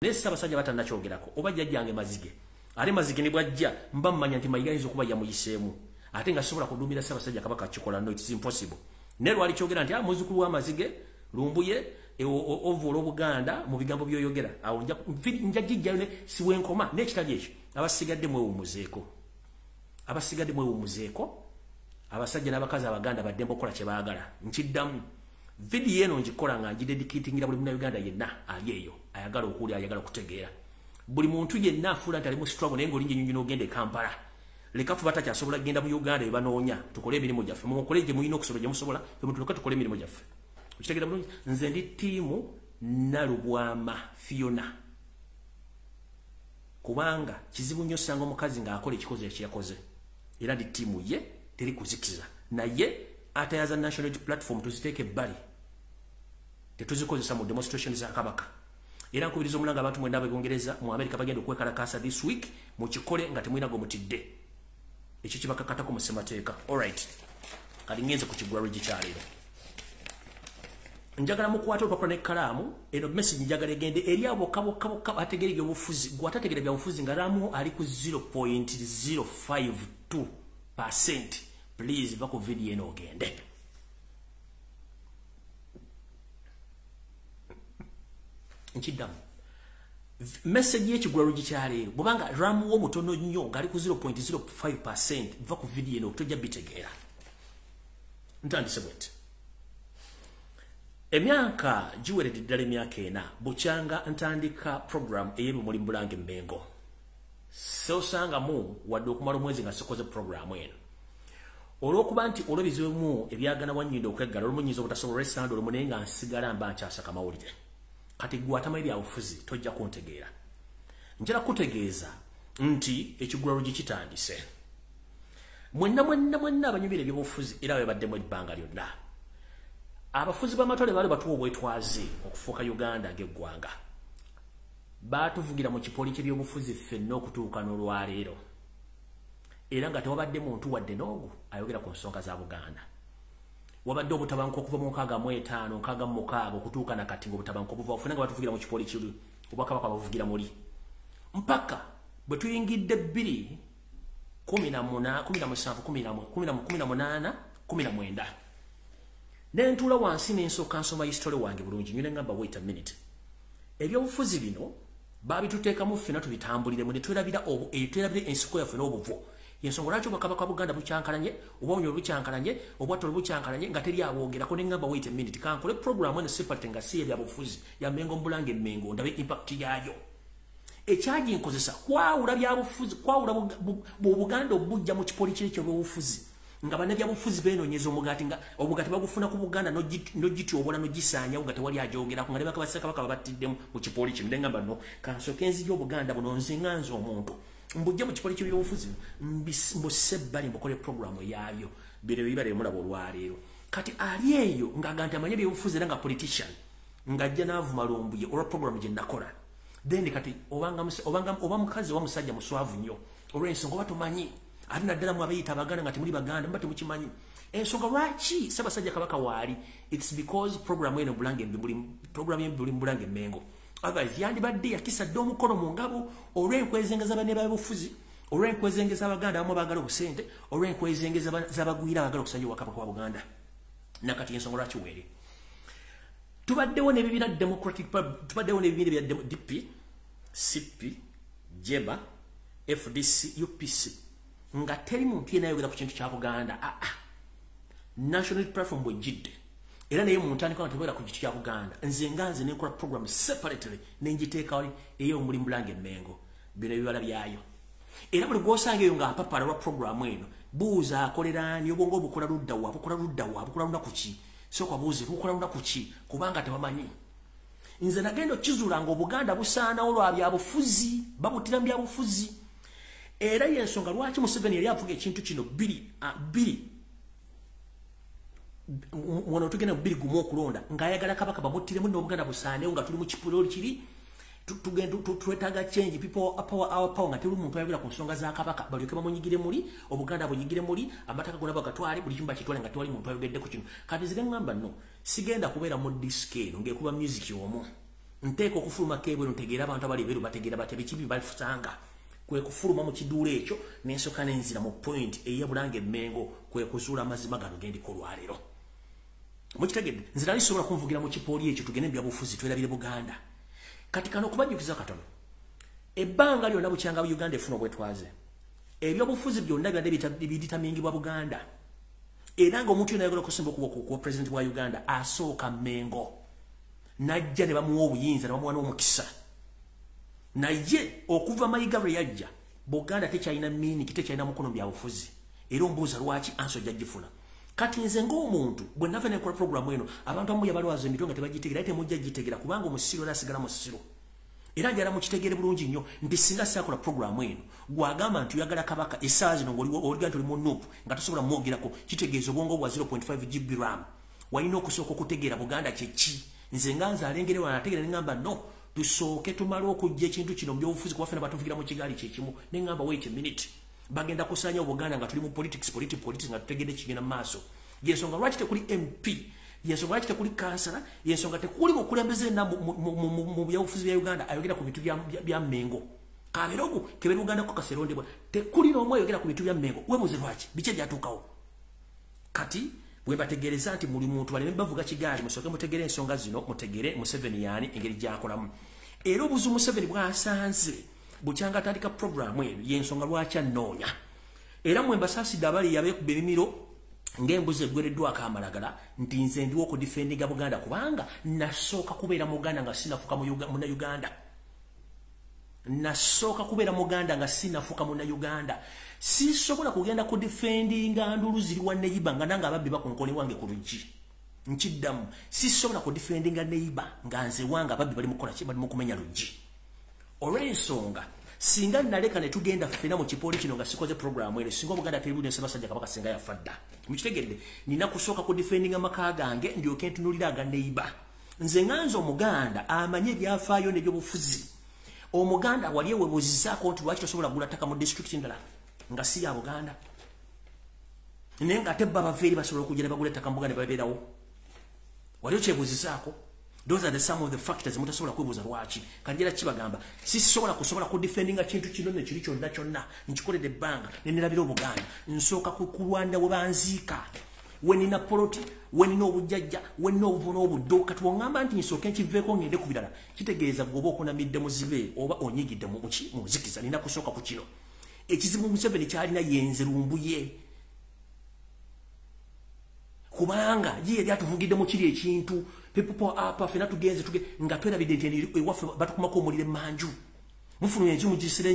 Nessa basajja batannakyogerako oba jjajjange mazige ate mazige ne bwajja mba mmanya nti mayiga yinza okuba yamuyiseemu ate nga sobola kudumira Ssaabasajja Kabaka kikola no, it's impossible. Ne lwali kyogera nti muzukulu wa mazige Lumbuye ovolo Buganda mu bigambo byoyogera awo nja jijjayo ne siwenkoma n'ekitali ekyo abasigadde mwewumuzeeko abasajja n'abakazi Abaganda baddembe okukola kye baagala nkiddamu video eno njikola nga ngidedicatingira buli Munnayuganda yenna ali eyo ayagala okuwulira ayagala okutegeera buli muntu yenna afuula nti ali mu struggle naye ng'olinnya ennyonyi n'ogenda e Kampala leka fuba takyasobola kugenda mu Uganda ebanoonya tukole emirimu gyaffe mukole gye mulina okusobola gye musobola tuloka tukole emirimu gyaffe okitegeera bulungi nze ndi ttiimu Nalubwama Fiona kubanga kizibu nnyo osanga omukazi ng'akola ekikoze ekyakoze era ndi ttiimu ye teri kuzikiza naye atayaza national platform tuziteeke ebbali tetuzikozesa mu demonstration za Kabaka era nkubiriza omulanga abantu mwenda ab'Ebungereza mu America bagenda okwekalakaasa this week mukikole nga temwinago mutidde ekyo kibakakatako mu ssemateeka. Alright, kati ngenze ku kigwaro gikyaleero njagala mukwata olupapula n'ekkalaamu eno message njagala egende eri abo bokka bategeera ebyobufuzi gwatategeera byabufuzi nga Ramu ali ku 0.052%. Please va ku video eno ogende. Nkidamu. Message y'ekigwaro gikyaleero bw'obanga Ramu wo mutono nnyo ngali ku 0.05% va ku video eno tojja bitegeera. Ntandise bwete. Emyaka giweredde ddala emyaka ena bukyanga ntandika program ey'ebimuli Bulange Mmengo. Sosangamu wadde okumala omwezi nga sikoze program eno. Olwokuba nti olw'ebizibu ebyagana wannyindo okweggala olumunyiza obutasobola resand olumune nga nsigala mba nkyasaka mawulire kati gwatama ebyabufuzi tojja kuntegeera njala kutegeeza nti ekigwaro gikitandise mwenna abanyumira ebyobufuzi era bebaddemu ebbanga lyonna abafuzi b'amatole baali batuwa obwetwaze okufuuka Uganda ng'eggwanga baatuvugira mu kipoli ky'ebyobufuzi ffenna okutuuka n'olwaleero era nga tewabadde muntu wadde n'ogu ayogera ku nsonga za Buganda wabadde obutabanguko okuva mu 65 66 okutuuka nakati ng'obutabanguko obuva ofuna nga batuvugira mu kipoli kiri Obwakabaka bavugira muli mpaka bwe tuyingidde 2017 nentuula wansi n'ensooka nsoma history wange bulungi nyine ngamba wait a minute ebyobufuzi bino babituteekamu ffena tubitambuliremu ne twerabira ensiko yaffe n'obuvo yensonga lwaki Obwakabaka Buganda bukyankalanye obwonyo bukyankalanye obwatolo bukyankalanye nga teri abwogerako ne ngamba wait a minute kankole program eno separate nga si ebyabufuzi ya Mmengo Bulange Mmengo ndabe impact yayo ekyagi nkozesa kwawula byabufuzi kwawula Buganda obujja mu kipoli ky'ekyo byobufuzi nga bannabyabufuzi beenoonyeza omugati nga obugati bagufuna ku Buganda n'ogityobola n'ogisaanya nga tewali agyogerako nga ne Bakabaka babatiddemu mu kipoli kino ne ngamba no kansooka enziri Obuganda buno nze nga nze omuntu mbujja mu kipoli ky'ebyobufuzi mbusse ebbali mbukole programu yaabyo bino bibale mulaba olwaleero kati ali eyo ng'aga nti amanye ebyobufuzi era nga politician ng'ajja n'avuma Lumbuye olwa programu gye nakola then kati oba mukazi oba musajja muswavu nnyo olw'ensonga oba tumanyi ate naddala mu abayita Abaganda nga temuli Baganda mba temukimanyi ensonga lwaki Ssaabasajja Kabaka waali it's because programu eno Bulange Bulange Mmengo otherwise yandibadde yakisadde omukono mu ngabo olw'enkwezengeza banne b'abufuzi olw'enkwezengeza Abaganda abamu abaagala obusente olw'enkwezengeza z'abagwira abaagala okusanja Obwakabaka wa Buganda nakati ensonga lwaki weeri tubaddewo n'ebibiina Democratic tubaddewo n'ebibiina bya DP CP Jeba FDC UPC nga teri muntu yenna ayogera ku kintu kya Buganda national platform bwejjidde era naye mu ntandikwa nga tebera ku kintu kya Buganda nze nganze nenkola program separately nenjiteeka wali ey'omuli Bulange Mmengo bino ebibala byayo era buli gwosanga eyo nga apapala lwa programu eno buuza akoleraani obwongo obukola luddawa bukola lunaku ki sooka buuze bukola lunaku ki kubanga tebamanyi nze nagenda okizuula nga Obuganda busaanawo lwa byabufuzi babutira mu byabufuzi era yensonga lwaki Museveni yali avuga ekintu kino mwana tugenda 2 gumu okulonda ng'ayagala Kabaka bamutiremu n'Obuganda busaanewo nga tuli mu kipuloli kiri twetaaga change people our power nga tuli muntu ayogera ku nsonga za Kabaka balyoke bamunyigire muli Obuganda bunyigire muli amataka gonna bagatwale buli kimba kitwale nga tewali muntu ayogedde ku kino kati zigamba no sigenda kubeera mu disc eno ng'ekuba music yomu Nteeko okufuluma kebwe ntegeera abantu abali beru bategeera bate bikibi balifutanga kwe kufuluma mu kiduula ekyo nensoka nenzira mu point eya Bulange Mengo kwe kuzuula amazima gano gendi kolwalero mukitegedde nzira lisobola kunvugira mu kipooli ekyo tugende bya bufuzi twerabire Buganda kati kano kubajjukiza katono ebbanga lyonna bukyanga bu Uganda efuna obwetwaze ebyo bufuzi byonna byadde bitamingibwa Buganda era ng'omuntu yonna ayagala okusimba okuba president wa Uganda asooka Mengo najja ne bamuwa obuyinza ne bamuwa n'omukisa naye okuva Mayiga lwe yajja Buganda tekyalina miini tekyalina mukono bya bufuzi era ombuuza lwaki ansojja gifuna kati nze ng'omuntu bwe nava nekola programu eno abantu abamu yabalwaza emitwe nga tebagitegeera ate mujja gitegera kubanga omusiro era asigala mu ssiro era njala mukitegeere bulungi nnyo nti singa saakola programu eno gwagamba nti oyagala kabaka essaawa zino ng'oliga nti oli mu nuupu nga tosobola mwogerako kitegeeza obwongo bwa 0.5 GB RAM walina okusooka okutegeera Buganda kyeki nze nga nzaalengere wala nategeera ne ngamba no tusooke tumale okujja ekintu kino mu byobufuzi kuba ffena batuvugira mu kigaali kyekimu ne ngamba wait a minute bagenda kusaanya Buganda nga tuli mu politics nga tutegedde kigenda mu maaso yensonga lwaki tekuli MP yensonga lwaki tekuli kansala yensonga tekuli mukulembeze na mu byobufuzi bya Uganda ayogera ku bintu bya Mengo kaberogo kebera Uganda ko kaserondebwa tekuli n'omu ayogera ku bintu bya Mengo webuze lwaki bice byatuukawo kati bwe bategereza nti muli muntu baleme bavuga kigaali musoke mutegere ensonga zino mutegere Museveni yani engeri gyakolamu era obuzu Museveni bwasanze bukyanga atandika programu eyo yensonga lwaki annoonya era mwe mbasaasidde abali yabeekuba emimiro ng'embuzi eggwereddwa akamalagala nti nze ndiwo okudifendinga Buganda kubanga nasooka kubeera mu Uganda nga sinafuka munnauganda nasooka kubeera mu Uganda nga sinafuka munnauganda sisobola kugenda kudifendinga ndulu ziri wa neiba nga nange ababbi bakonkoni wange ku luggi nkiddamu sisobola kudifendinga neiba nga nze wange ababbi bali mukola ki bali mu kumenya luggi olw'ensonga singa naleka ne tugenda ffena mu kipooli kino nga sikoze programu eno singa Buganda teribudde Ssaabasajja Kabaka singa yafadda mukitegedde nina kusooka kudifendinga maka gange ndyoke ntunulira aga neiba nze nganze Omuganda amanye ebyafaayo n'ebyobufuzi Omuganda wali ewebuuzizaako nti lwaki tosobola kugula ttaka mu district ndala nga si ya Buganda naye nga ate babaveeri basobola okujja ne bagula ettaka mu Buganda ne babeerawo wali okyebuuzizaako those are the some of the factors mutasobola kwebuuza lwaki kanjera kibagamba sisobola kusobola kudifendinga kintu kino ne kiri kyonna kyonna nkikoledde ebbanga ne nirabira Obuganda nsooka kulwanda we banziika we nina poloti we nina obujjajja we nina obuvo n'obuddo kati wongamba nti nsooke nkiveeko ngende ku birala kitegeeza gwoba okunamidde muzibe oba onyigidde mu nzikiza nina kusooka ku kino ekizibu Museveni kyalina yenze lumbuye kubanga ye yali atuvugidde mu kiri ekintu people apa fena tugenze nga twerabidde nti ewaffe batukumako omulire manju mufunu enju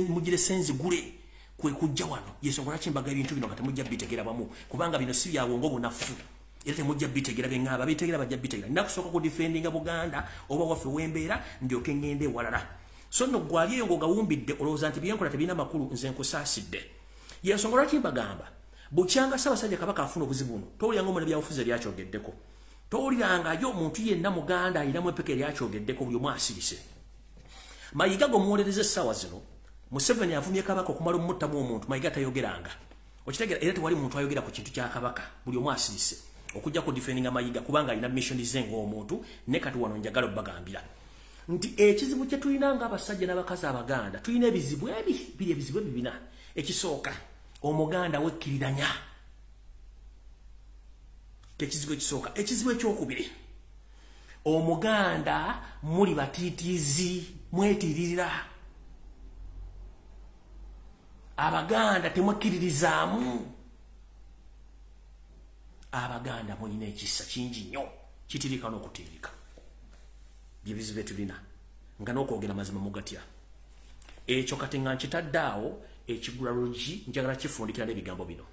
mugire senzi gule kwe kujja wano yensonga lwaki mbaga ebintu bino nga temujja bitegera bamu kubanga bino si byabwongo bunafu era temujja bitegera beŋŋamba bitegera bajja bitegera nina kusooka kudifendinga Buganda oba waffe wembeera ndyoke ngende ewalala so nno gwali eyo ng'ogawumbidde olowooza nti byenkola tebirina makulu nze nkusaasidde yensonga lwaki mbagamba bukyanga Ssaabasajja Kabaka afuna obuzibu buno towuliranga omwana byabufuzi eryakyogeddeko towulirangayo omuntu yenna Muganda alinamu epeka eryakyogeddeko buli omu asirise Mayiga gwomuwolereza essaawa zino Museveni avumye Kabaka okumala omuttamu omuntu Mayiga tayogeranga okitegeera era tewali muntu ayogera ku kintu kya Kabaka buli omu asirise okujja ku defendinga Mayiga kubanga alina mission ze ng'omuntu ne kati wano njagala obbagambira nti ekizibu kye tulina ng'abasajja n'abakazi Abaganda tulina ebizibu ebizibu ebibina ekisooka Omuganda wekkiriranya tekizibu ekisooka ekizibu ekyokubiri Omuganda muli batiitiizi mwetiririra Abaganda temwekkiririzaamu Abaganda mulina ekisa kingi nnyo kitirika n'okutiirika byebizibu etulina nga n'okwogera mazima mugatya ekyo kati nga nkitadde awo ekigulalogi njagala kifundikira n'ebigambo bino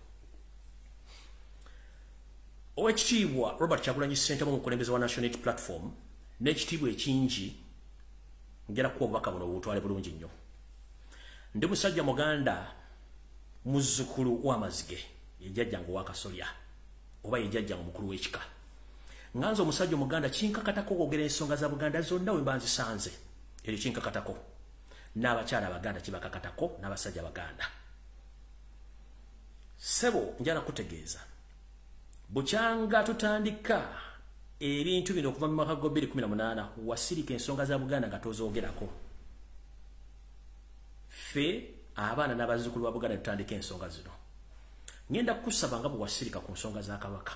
Oweekitiibwa Robert Kyagulanyi Ssentamu omukulembeze wa National Unity Platform n'ekitiibwa ekingi njala kuwa obubaka buno butwale bulungi nnyo ndi musajja Muganda muzzukulu w'amazige yejjajjange ow'akasolya oba yejjajjange omukulu w'ekika nganze omusajja Omuganda kinkakatako okwogera ensonga za Buganda zonna we mba nzisanze eri kinkakatako n'abakyala Abaganda kibakakatako n'abasajja Abaganda sebo njala kutegeeza bukyanga tutandika ebintu bino okuva mu mwaka gwa 2018 wasirika ensonga za Buganda nga tozoogerako. Ffe abaana n'abazzukulu ba Buganda tutandika ensonga zino. Ngenda kusaba nga bwe wasirika ku nsonga za Kabaka.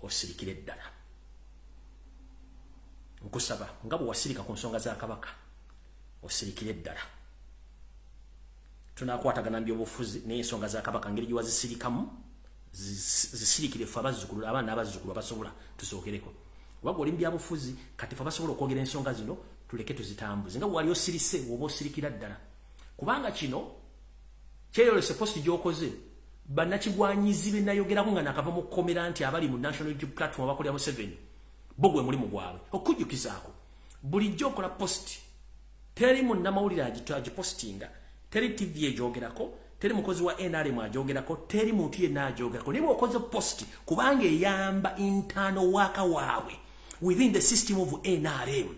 Osirikire ddala. Nkusaba nga bwe wasirika ku nsonga za Kabaka. Osirikire ddala. Tunakwatagana by'obufuzi n'ensonga za Kabaka ngeri gye wazisirikamu zisirikire ffe abazzukulu abaana n'abazzukulu abasobola tusookereko. Oba oli byabufuzi kati ffe abasobola okwogera ensonga zino tuleke tuzitambuze nga wali osirise oba osirikira ddala. Kubanga kino kyeyolese posti gy'okoze bannakigwanyizi be nayogerako nga nakava mu kkomera nti abali mu National Unity Platform abakolera Museveni bo gwe mulimu gwabwe okujjukizaako bulijjo okola posti teri munnamawulire agipostinga teri TV egyogerako teri mukozi wa NRM agyogerako teri muntu yenna agyogerako naye okoze posti kubanga eyamba internal waka waabwe within the system of NRM.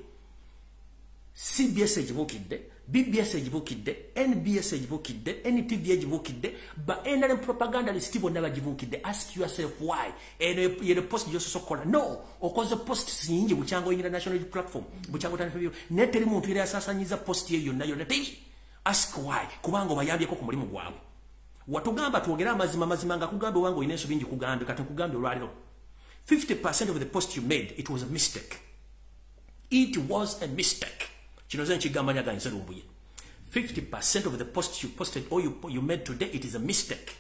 CBS egibukidde, BBS egibukidde, NBS egibukidde, NTV egibukidde, ba NRM propagandalist bonna bagibukidde. Ask yourself why. Eno post gyososokola. No, okoze post nyingi bukyango international platform, bukyango tanfibyo. Neteri muntu era asasanyiza post ye yonna yonna teri. Ask why. Kubanga bayambyeko ku mulimu gwabwe. Watugamba tuogera amazima nga kugambe wango ineso bingi kugambe kati kugambe olwaliro. 50% of the post you made, it was a mistake. It was a mistake. 50% of the posts you posted or you made today, it is a mistake.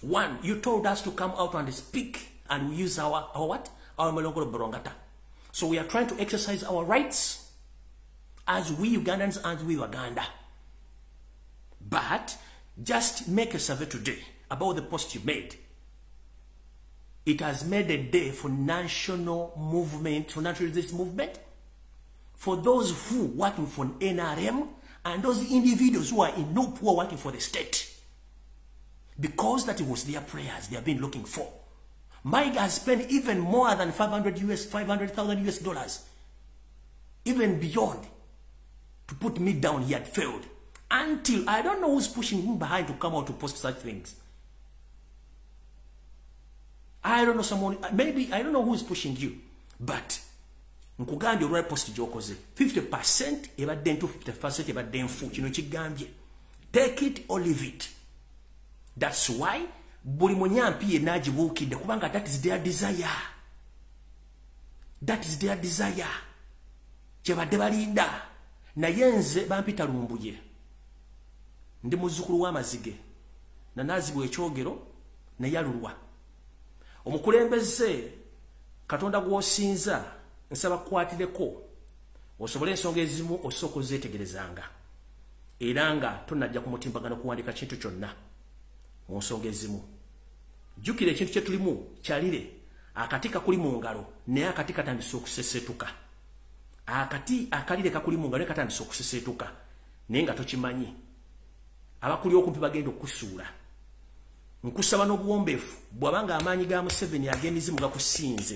One, you told us to come out and speak and we use our what? Our Melongolo Borongata. So we are trying to exercise our rights as we Ugandans and we Uganda. But just make a survey today about the post you made. It has made a day for national movement, for national resistance movement. For those who working for NRM and those individuals who are in no poor working for the state. Because that it was their prayers they have been looking for. Mike has spent even more than $500,000 US. Even beyond. To put me down, he had failed. Until, I don't know who's pushing him behind to come out to post such things. I don't know someone, maybe, I don't know who's pushing you. But, nkugambye olwa post gyokoze 50% ebadde ntu 50% ebadde nfu kino kigambye take it or leave it. That's why buli munyampi yenna agibuukidde kubanga that is their desire. That is their desire. Kyebadde balinda naye nze bampita Lumbuye ndi muzzukulu w'amazige nanaazibwa ekyogero nayalulwa omukulembeze Katonda gw'osinza nsaba kwatireko osobole ensonga ezimu osooka ozeetegerezanga era nga tonajja ku mutimbagano kuwandika kintu kyonna mu nsonga ezimu. Jjukira ekintu kye tulimu kyalire akati kakuli mu ngalo naye akati katandise okuseseetuka. Akati akalire kakuli mu ngalo naye katandise okuseseetuka naye nga tokimanyi. Abakuli okumpi bagenda okusuula. Nkusaba n'obuwombeefu bw'abanga amaanyi ga Museveni ag'emizimu gakusinze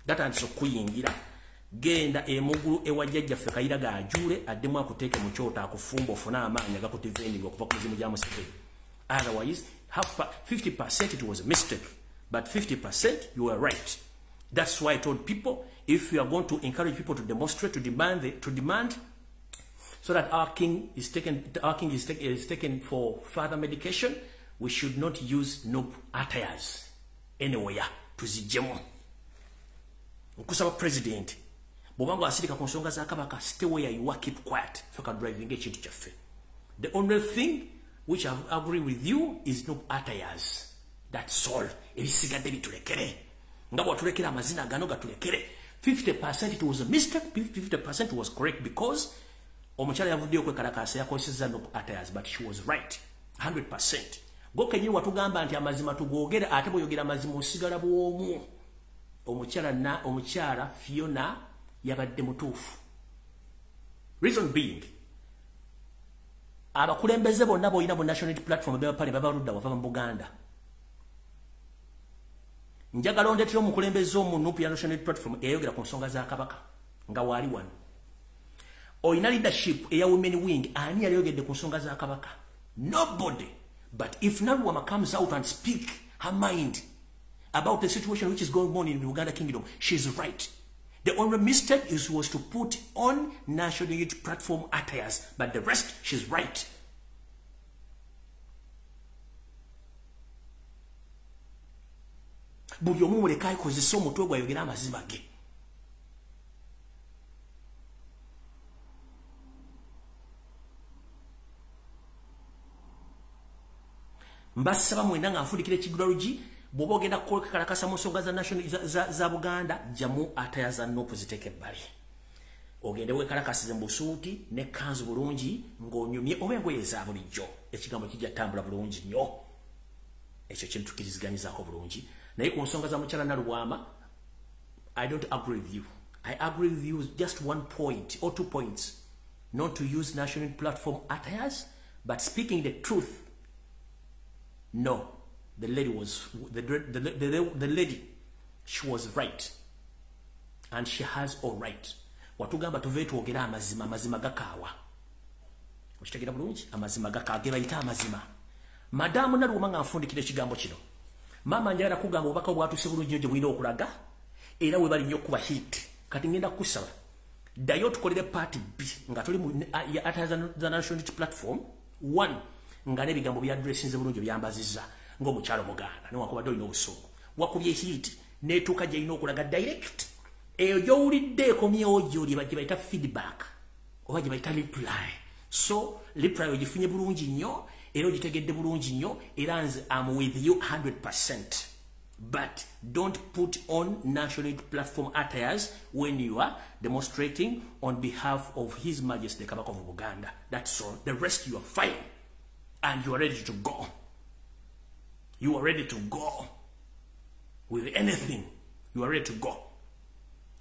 gatandise okuyingira. Genda emugulu ewa jjajjaffe Kayira gaajule addemu akuteeke mu kyoto akufumba ofune amaanyi agakutivendiga okuva ku mizimu gya Museveni. Otherwise, 50% it was a mistake, but 50% you were right. That's why I told people, if you are going to encourage people to demonstrate, to demand, so that our king is taken for further medication, we should not use no attires anywhere to zijemo. Nkusaba president. Bobanga asirika ku nsonga za Kabaka, stay where you are, keep quiet. Faka driving ekintu kyaffe. The only thing which I agree with you is no attires. That's all. Ebisigadde bitulekere. Nga bwatulekera amazina gano gatulekere. 50% it was a mistake, 50% was correct because omukyala yavuddeyo kwekalakaasa yakozesezza no attires, but she was right. 100%. Gokenyi watugamba nti amazima tugogera ate bw'oyogera amazima osigala bw'omu. Omukyala Fiona yabadde mutuufu. Reason being, abakulembeze bonna boyina mu National Unity Platform b'abapale babaludda wava mu Buganda. Njagala ondeetera omukulembeze omunuupu ya National Unity Platform eyayogera ku nsonga za Kabaka nga waali wano. Oyina leadership eya women wing ani yayogedde ku nsonga za Kabaka? Nobody. But if Naluwama comes out and speak her mind, about the situation which is going on in the Uganda Kingdom, she's right. The only mistake was to put on national unity platform attires, but the rest, she's right. Buli omu muleka akozesa omutwe gwa yogera amazima ge. Mbasaba mwenda nga nfundikira ekigulalogi bw'oba ogenda kukalakasa mu nsonga za national za Buganda jamu atayaza nopu ziteeke ebbali. Ogende weekalakasize mu busuuti ne kanzu bulungi ng'onyumye oba engoye eza bulijjo. Ekigambo kijja tambula bulungi nnyo. Ekyo kintu tukiriziganyizaako bulungi. Naye ku nsonga za mukyala Nalubwama, I don't agree with you. I agree with you just 1 point or 2 points. Not to use national platform attires, but speaking the truth. No, the lady was the lady. She was right, and she has all right. Watugamba tuve tuogera amazima gakawa. Okitegera bulungi amazima gakawa bayita amazima. Madamu Nalubwama nga nfundikira ekigambo kino. Mama njagala kugamba obubaka obwatuse bulungi gye bulina okulaga era we bali nnyo kuba hit. Kati ngenda kusaba ddayo tukolere party B nga tuli mu za national unity platform 1 nga n'ebigambo bya addressinze bulungi byambazizza ng'omukyalo Muganda newakubadde olina obusungu wakubye hit n'etuuka gy'alina okulaga direct eyo gy'owulidde ekomyewo gyo gye bayita feedback oba gye bayita reply. So reply ogifunye bulungi nnyo era ogitegedde bulungi nnyo era nze am with you 100%. But don't put on national platform attires when you are demonstrating on behalf of His Majesty the Kabaka of Buganda. That's all. The rest you are fine. And you are ready to go. You are ready to go. With anything, you are ready to go.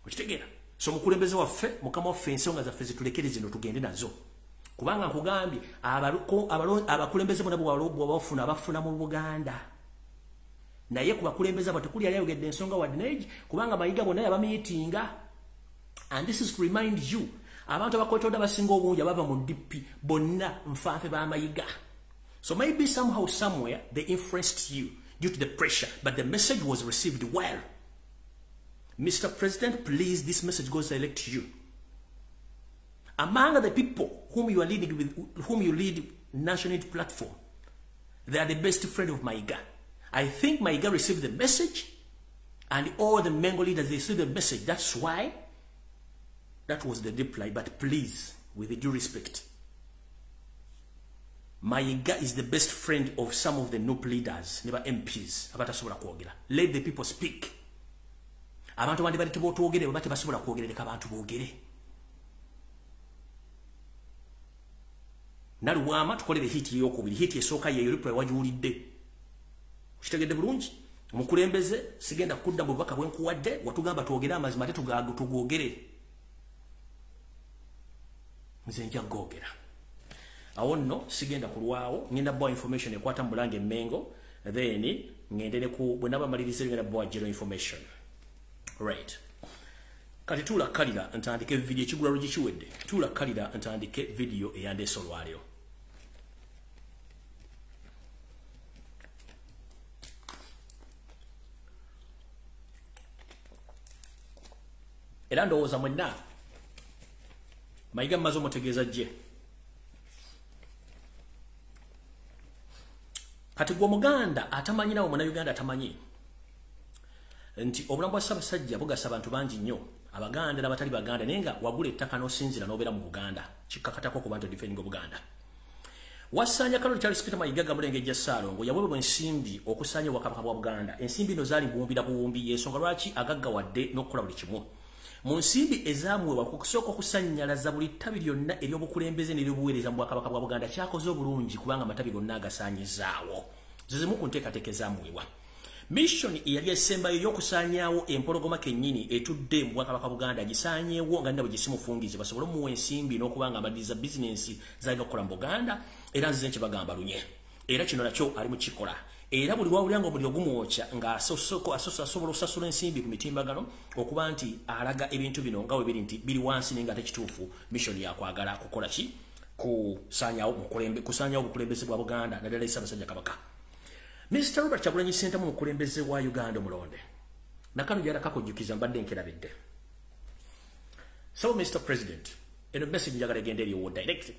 Okitegera. So mukulembeze waffe, mukama waffe ensonga zaffe zitulekere zino tugende nazo. Kubanga nkugambye abakulembeze bonna bw'abafuna abafuna mu Buganda. Naye ku bakulembeze abo tekuli yali ayogedde ensonga wadde kubanga Mayiga bonna yabamiitinga. And this is to remind you, abantu abakwetodde abasinga obungi abava mu DP bonna nfanfe ba Mayiga. So maybe somehow, somewhere, they influenced you due to the pressure, but the message was received well. Mr. President, please, this message goes direct to you. Among the people whom you are leading with, whom you lead national unity platform, they are the best friend of Mayiga. I think Mayiga received the message, and all the Mengo leaders, they received the message. That's why that was the reply. But please, with the due respect, Mayiga is the best friend of some of the NUP leaders, never MPs. Let the people speak. Abantu bandi bali tebotwogere bati basobola kwogerereka abantu boogere. Nalubwama tukolere hiti ey'okubiri, hiti esooka ye reply wagiwulidde. Kitegedde bulungi omukulembeze sigenda kudda mu bubaka bwenkuwadde watugamba twogere amazima ate tugwogere. Nze nja googera awo nno sigenda kulwawo ngenda bwa information ekwata Mulange Mengo then ngendere ku bwe nabamalirize ngenda bwa general information. Right. Kati tulakalira ntandike video ekigulalo gikiwedde. Tulakalira ntandike video eyandese olwaliro. Era ndowooza mwenna Mayiga mmaze omutegeeza gye. Kati gwe Omuganda atamanyi nawe Munnayuganda atamanyi nti obulamu bwa Ssaabasajja bugasa abantu bangi nnyo, Abaganda n'abatali Baganda, naye nga wagula ettaka n'osinzira n'obeera mu Buganda kikkakatako ku bantu defending Buganda. Wassanya Kaloli Charles Peter Mayiga Gamulengejja Ssaalongo yaweebwa ensimbi okusaanya Obwakabaka bwa Buganda. Ensimbi no zaali buwumbira buwumbi, y'ensonga lwaki agaggawadde n'okukola buli kimu. Mu nsimbi ezaamuweebwa kusooka okusannyalaza buli ttabi lyonna ery'obukulembeze n'ery'obuweereza mu Bwakabaka bwa Buganda kyakoze obulungi kubanga amatabi gonna agasaanyizaawo. Zizimu ku nteekateeka ezaamuweebwa. Mission eyali esembayo y'okusaanyaawo empologoma kennyini etudde mu Bwakabaka Buganda gisaanyeewo nga nabo gisimufungize basobole omuwa ensimbi n'okubanga amadiriza bizinensi z'alina okukola mu Buganda era nzize nkibagamba lunye. Era kino nakyo ali mu kikola. Era buli wawulira nga omuliro gumwokya nga asobola okusasula ensimbi ku mitimbagano okuba nti alaga ebintu bino nga we biri nti biri wansi naye nga tekituufu. Mission yakwagala kukola kusaanyaawo obukulembeze bwa Buganda naddala Ssaabasajja Kabaka. Mr. Robert Kyagulanyi Ssentamu mukulembeze wa Uganda omulonde nakano jara kakujjukiza mbadde nkerabidde. So Mr. President, eno message njagala egende eriwo direct.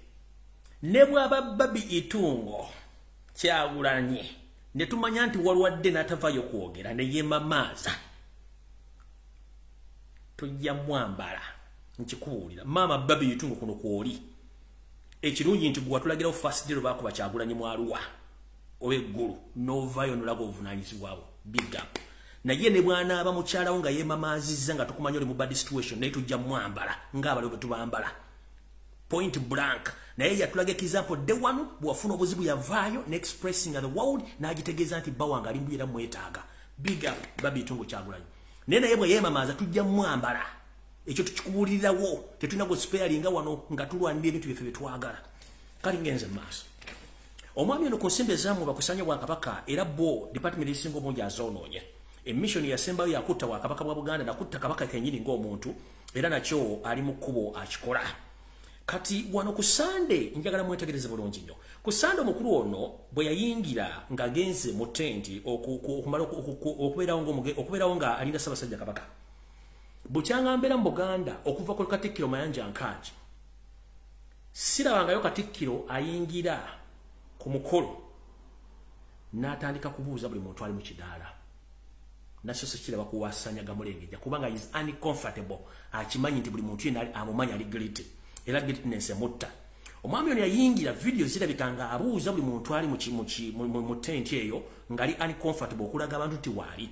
Ne bw'aba Babiguddemu Kyagulanyi ne tumanya nti walwadde n'atavayo kwogera ne yeemamaaza, tujja mwambala nkikubuulira maama Babiguddemu kuno kwoli ekirungi nti gwe watulagirawo first day lwe baakuba Kyagulanyi mu Arua oweggulu n'ovaayo n'olaga obuvunaanyizibwabo big up. Naye ne bw'anaaba mukyalawo nga yeemamaazizza nga tukumanya oli mu bad situation naye tujja mwambala ng'abaliwo bwe tubambala point blank. Naye yatulaga example de wano bwafuna obuzibu yavaayo ne expressing the world n'agitegeeza nti bba wange ali mbu era mwetaaga big up Babiguddemu Kyagulanyi. Naye naye bwe yeemamaaza tujja mwambala, ekyo tukikubuulirirawo, tetulina gospealinga wano nga tulwanira ebintu byaffe bye twagala. Kali ngenze mu maaso. Omwami ono ku nsimbi ezaamu bakusanya Bwakabaka era bo department esinga obungi azoonoonye. Emission yasembayo yakutta Bwakabaka bwa Buganda nakutta Kabaka kennyini ng'omuntu era nakyo ali mu kkubo akikola. Kati wano ku Sunday njagala mwetegereze bulungi nnyo. Ku Sunday omukulu ono bwe yayingira ng'agenze mu tenti okubeerawo nga alinda Ssaabasajja Kabaka. Bukyanga mbeera mu Buganda okuva ku Katikkiro Mayanja Nkaji. Sirabangayo Katikkiro ayingira ku mukolo n'atandika kubuuza buli muntu ali mu kidaala. Nasyo sekiraba kuwasanyaga mulengejja kubanga is uncomfortable. Akimanyi nti buli muntu yenna amumanyi ali guilty. Era guiltiness emutta. Omwami ono yayingira video zirabikanga abuuza buli muntu ali mu tent eyo ngali uncomfortable okulaga abantu nti waali.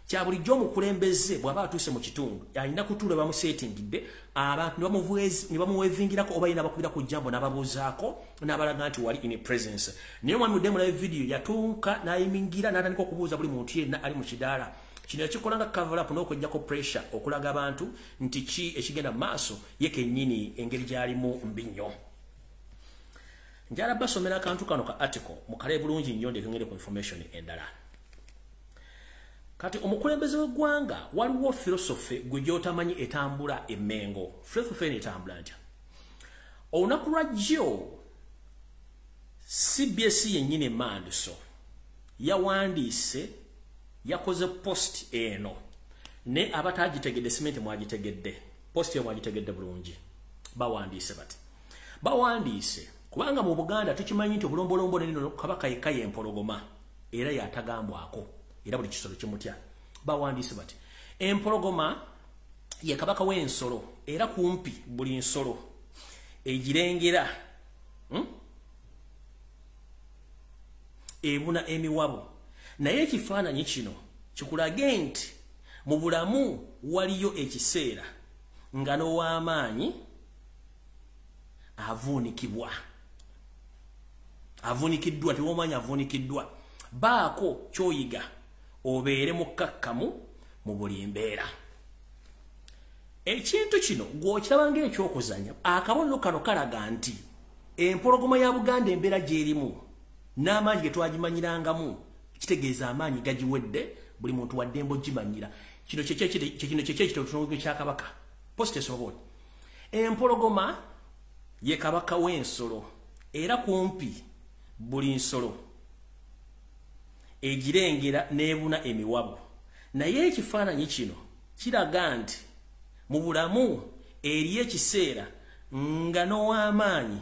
Kya bulijjo omukulembeze bw'aba atuuse mu kitundu alina kutuula bamusetingidde abantu ne bamuwevingirako oba yina bakubira ku jambo n'ababuuzaako n'abalaga nti wali in presence. Naye omwami Udemu live video yatuuka n'ayimingira n'atandika okubuuza buli muntu yenna ali mu kidaala. Kino ekikola nga cover up n'okuggyako pressure okulaga abantu nti ki ekigenda maaso ye kennyini engeri gy'alimu mbi nnyo. Njala basomera akantu kano ka article mukale bulungi nnyo ndekengere ku information endala. Kati omukulembeze w'eggwanga waliwo philosophy gwe gy'otamanyi etambula emmengo. Philosophy etambula ntya? Olunaku lwa jjo CBS yennyini emanduso yawandiise yakoze post eno ne abatagitegedde simenti mwagitegedde post yo mwagitegedde bulungi. Bawandiise bati bawandiise kubanga mu Buganda tukimanyi nti obulombolombo neno Kabaka yekka y'empologoma era yatagambwako era buli kisolo kimutya. Bawandiise bati empologoma ye Kabaka w'ensolo era kumpi buli nsolo egirengera ebuna emiwabo. Naye ekifaananyi kino kikulage nti mu bulamu waliyo ekiseera nga n'ow'amaanyi avunikiddwa tewomanya avunikiddwa. Baako kyoyiga obeere mukkakkamu mu buli mbeera. Ekintu kino gw'okiraba ng'ekyokuzanya akabonero kano kalaga nti empologoma ya Buganda embeera gy'erimu n'amaanyi ge twagimanyirangamu kitegeeza amaanyi gagiwedde buli muntu wadde embo gimanyira. Kino kyekitabo kya Kabaka post esobola. Empologoma ye Kabaka w'ensolo era kumpi buli nsolo egirengera n'ebuna emiwabo. Naye ekifaananyi kino kiraga nti mu bulamu eriyo ekiseera nga n'ow'amaanyi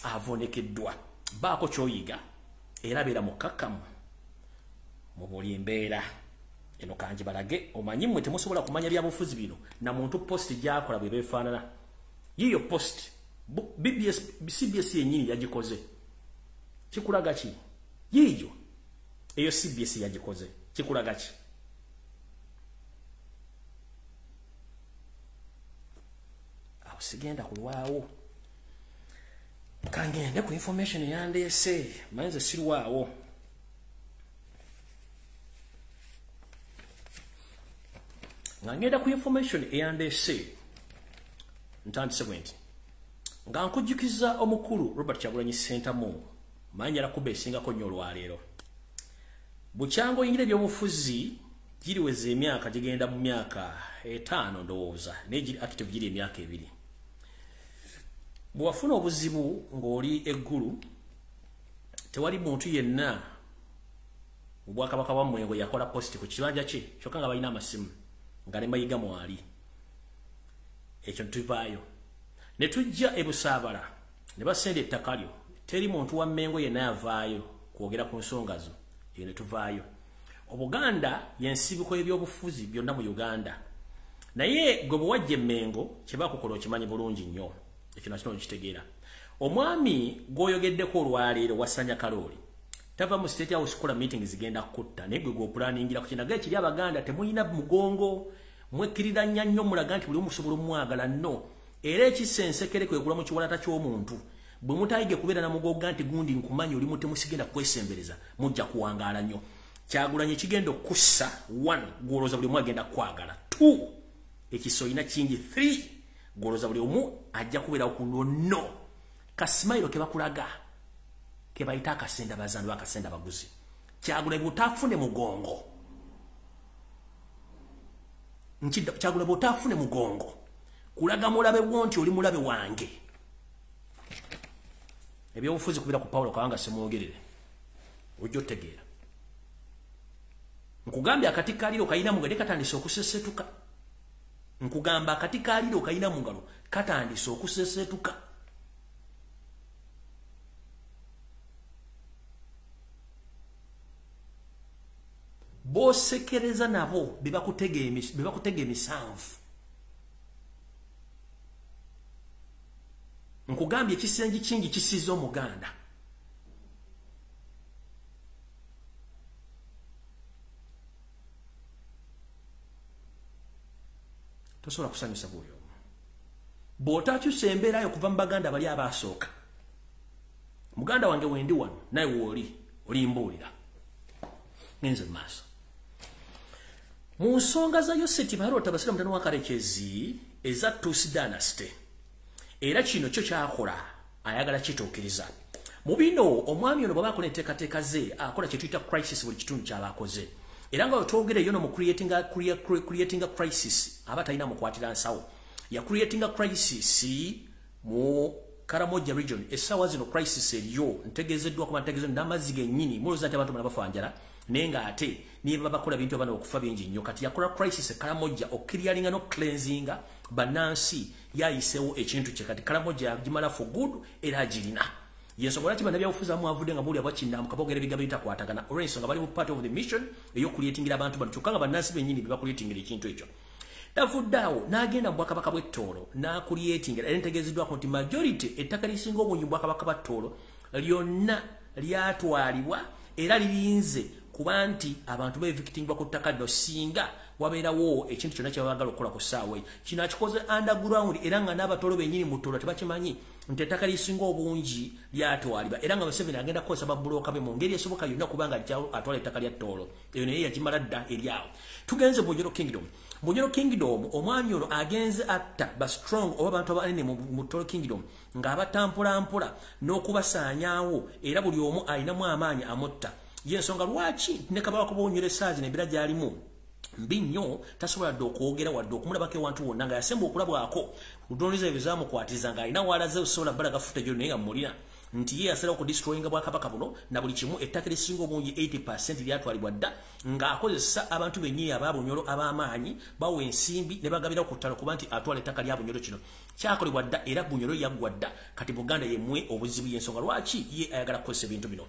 avonekeddwa. Baako kyoyiga era beera mukkakkamu mu buli mbeera. Eno kanji balage omanyi mmwe temusobola kumanya byabufuzi bino na muntu post gy'akola bwe beefaanana. Yiyo post CBS yennyini yagikoze. Kikulaga ki? Yiyo eyo CBS yagikoze. Kikulaga ki? Awo sigenda kulwawo. Kangende ku information yandeese manze sirwawo. Ngangenda ku information yandeese ntandise bwenti nga nkujjukiza omukulu Robert Kyagulanyi Ssentamu manya lakuba esingako nnyo olwaleero. Bukyanga oyingira ebyobufuzi giriweza emyaka gigenda mu myaka 5 ndowooza naye giri active giri emyaka 2. bwafuna obuzibu ng'oli eggulu tewali muntu yenna obwakabaka bwa Mwengo yakola posti ku kibanja kye kyokka nga balina amasimu nga ne mayiga mwali ekyo tuvaayo ne tujja ebusaabala ne basenda ettaka lyo teri muntu wa Mmengo yenna yavaayo kwogera ku nsonga zo eyo ne tuvaayo Obuganda y'ensibiko y'ebyobufuzi byonna mu Uganda naye gwe bwajja Mmengo kye bakukola okimanyi bulungi nnyo ekyo nakino okitegeera omwami gwoyogeddeko olwaleero wasanya Kalooli tava mu State House kola meeting zigenda kutta naye gwe planningira ku kinaga ekiri Abaganda temuyina mugongo mwekkiriranya nnyo mulaga nti buli omusobola omwagala nno era ekisensekere kwegula mu kiwalata ky'omuntu bwe mutayige kubeera na mugoga nti gundi nkumanyi oli muti musigenda kwesembereza mujja kuwangaala nnyo Kyagulanyi kigenda okussa 1 gwolooza buli omu agenda kwagala 2 ekisoyina kingi 3 gwolooza buli omu ajja kubeera ku no kasimayiro ke bakulaga ke bayita akasenda bazandu akasenda baguzi Kyagulanyi butafune mugongo Kyagulanyi butafune mugongo kulaga mulabe wonti oli mulabe wange ebyobufuzi kubira ku Paulo Kawanga semwogerere ojjo tegeera nkugambye akati kaliro kayina mungalo katandise okusesetuka nkugamba akati kaliro kayina mungalo katandise okusesetuka bosekereza nabo bebakutega emisanvu nkugambye ekisenji kingi kisiza Omuganda tosobola kusanyusa buli omu bw'otakyusa embeera yo kuva mu Baganda bali abasooka muganda wange wendi wano naye wooli olimbuulira ngenze mu maaso mu nsonga za Yoseti Barota basira mutano wa Karekezi eza Tusi Dynasty era kino kyo kyakola ayagala kituukiriza mu bino omwami ono bw'abaako n'enteekateeka ze akola kye tuyita crisis buli kitundu ky'abaakoze era nga twogere yono mu creating a crisis aba talina mukwatira nsawo ya creating a crisis mu Karamoja region esawa zino crisis eriyo ntegezeddwa ku mategezo n'amazzi gennyini muloza ati abantu banabafanjala naye nga ate niba bakola bintu abana okufa bingi nnyo kati yakola crisis Karamoja okirialinga no cleansinga banansi yayisewo ekintu kye kati Karamoja yagimala for good era agirina yensonga lati bana byabufuza mu avude nga buli abakinamu kabogere bigambo bitakwatagana olw'ensonga bali mu part of the mission eyo creatingira abantu bano kyokka nga bannansi bennyini beba creatingira ekintu ekyo tavuddawo n'agenda mu Bwakabaka bw'Ettoolo n'akuliyetingira era ntegeezeddwako nti majority ettaka lisinga obungi mu Bwakabaka bwa Ttoolo lyonna lyatwalibwa era lirinze kuba nti abantu beevikitingibwa ku ttaka lino singa wabeerawo ekintu kyonna kyebagala okukola ku ssaawa eyo kino akikoze underground era nga n'Abatoolo bennyini mu Ttoolo tebakimanyi nti ettaka lisinga obungi lyatwalibwa era nga Museveni agenda kukozesa babulooka be mu ngeri esoboka yonna kubanga atwala ettaka lya Ttoolo eyo naye yagimala dda eryawo tugenze Bunyoro Kingdom Bunyoro Kingdom omwami ono agenze atta ba strong oba abantu abanene mu Ttoolo Kingdom ng'abatampulampola n'okubasaanyaawo era buli omu alinamu amaanyi amotta yensonga lwaki ne Kabaka Bunyoro essaazi n'ebira gy'alimu mbi nnyo tasobola dde okwogera wadde okumulabako ewantu wonna nga yasemba okulabwako ludoneza ebyo zaamukwatiza ng'alina walaze osobola balaga footage naye nga mulina nti ye yasalawo ku destroyinga Bwakabaka buno na buli kimu ettaka lisinga obungi 80% lyatwalibwa dda ng'akozesa abantu bennyini aba Bunyoro ab'amaanyi bawa ensimbi ne bagabira ku ttalo kuba nti atwala ettaka lya Bunyoro kino kyakolebwa dda era Bunyoro yaggwa dda kati Buganda yemmwe obuzibu y'ensonga lwaki ye ayagala kukozesa ebintu bino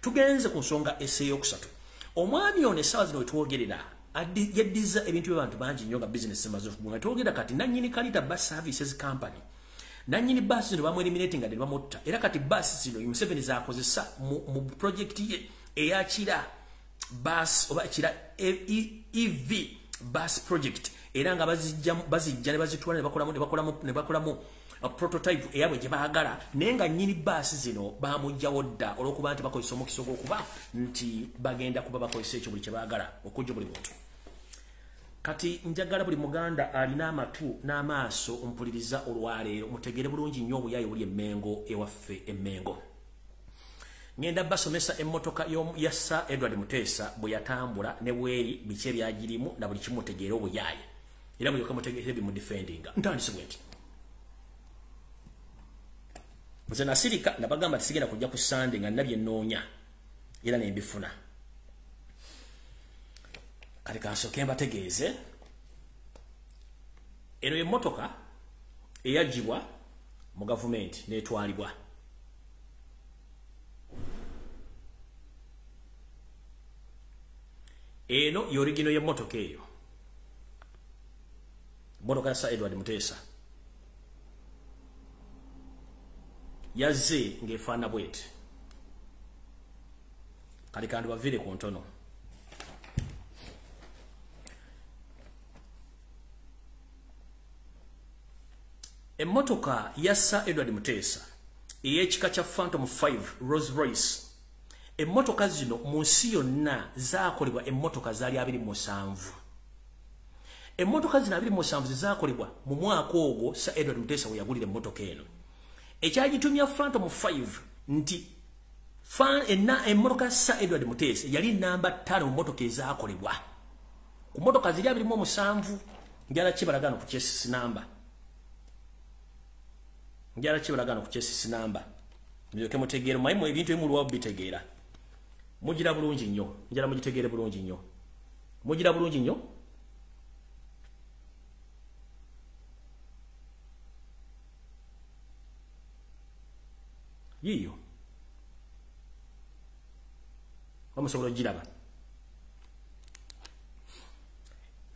tugenze ku nsonga esseeyokusatu omwami ono essaawa zino wetwogerera yaddiza ebintu by'abantu bangi nnyo nga business zimaze okugwa twogera kati nannyini Kalita Bus Services Company nannyini basi zino bamweliminating nga ne bamutta era kati basi zino Museveni zaakozesa mu project ye eyakira bus oba kira EV bus project era nga bazijja ne bazitwala ne bakolamu prototype eyabwe gye baagala naye nga nnyini basi zino bamugjawo dda olw'okuba nti bakozesa omukisa ogw'okuba nti bagenda kuba bakozesa ekyo buli kye baagala okujja buli muntu kati njagala buli Muganda alina amatu n'amaaso mpuliriza olwaleero mutegere bulungi nnyo obuyaayi buli Emmengo ewaffe Emmengo ngenda basomesa emmotoka ya Sir Edward Muteesa bwe yatambula ne bweri biki ebyagirimu na buli kimu mutegeere obuyaayi era buli kamutegeere bimudefendinga ntandise bwe nti nze nasirika nabagamba tisigenda kujja ku Sunday nga nabye noonya era ne mbifuna kati kansooke mbategeeze eno emmotoka eyagibwa mu gavumenti n'etwalibwa eno yorigino y'emmotoka eyo mmotoka ya Sir Edward Muteesa yazze ng'efaana bweti kali kandi bavire ku ntono emmotoka ya Sir Edward Muteesa ey'ekika kya Phantom 5 Rolls Royce emmotoka zino mu nsi yonna zaakolebwa emmotoka zaali 27 emmotoka zino 27 zaakolebwa mu mwaka ogwo Sir Edward Muteesa we yagulira emmotoka eno ekyagitumya Phantom 5 nti emmotoka Sir Edward Muteesa yali namba 5 mu mmotoka ezaakolebwa ku mmotoka ziri 27 njala kibalagano ku chassis number njala kibalagano ku chassis number nyoke mutegeera mayimu ebintu emulwa bitegeera mugira bulungi nnyo njala mugitegeere bulungi nnyo mugira bulungi nnyo yiyo wamusobola giraba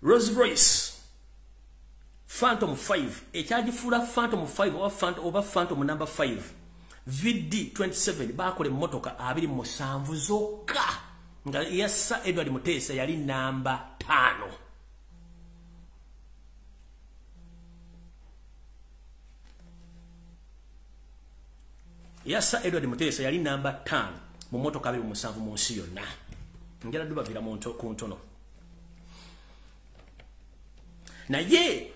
Rolls Royce Phantom 5 ekyagifuula Phantom 5 oba Phantom number 5 VD 27 bakole emmotoka 27 zokka nga ya Sir Edward Muteesa yali namba 5 ya Sir Edward Muteesa yali namba 5 mu mmotoka 27 mu nsi yonna ngera dubavira ku ntono naye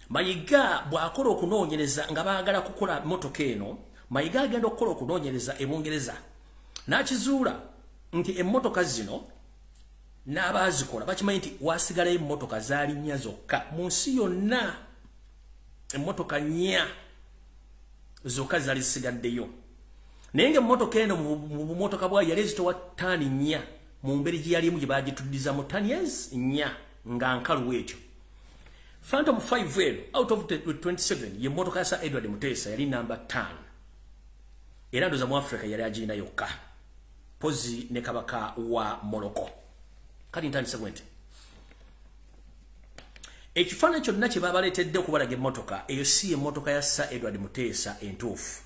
Mayiga bwakola okunoonyereza nga baagala kukola mmotoka eno Mayiga agenda okukola okunoonyereza ebungereza n'akizuula nti emmotoka zino n'abaazikola bakimanyi nti waasigalayo emmotoka zaali 4 zokka mu nsi yonna emmotoka 4 zokka zaali zisigaddeyo naye ng'emmotoka eno mu bumotoka bwayo yali ezitowa ttaani 4 mu mberi gye yalimu gye baagituddiza mu ttaani 4 nga nkalu bwetyo Phantom 5 eno out of 27 ye mmotoka ya Sir Edward Muteesa yali namba 5 era ndoza mu Africa yali agirina yokka pozi ne kabaka wa Morocco kati ntandise bwente ekifaananyi kyonna kye babaleetedde okubalaga emmotoka eyo si emmotoka ya Sir Edward Muteesa entuufu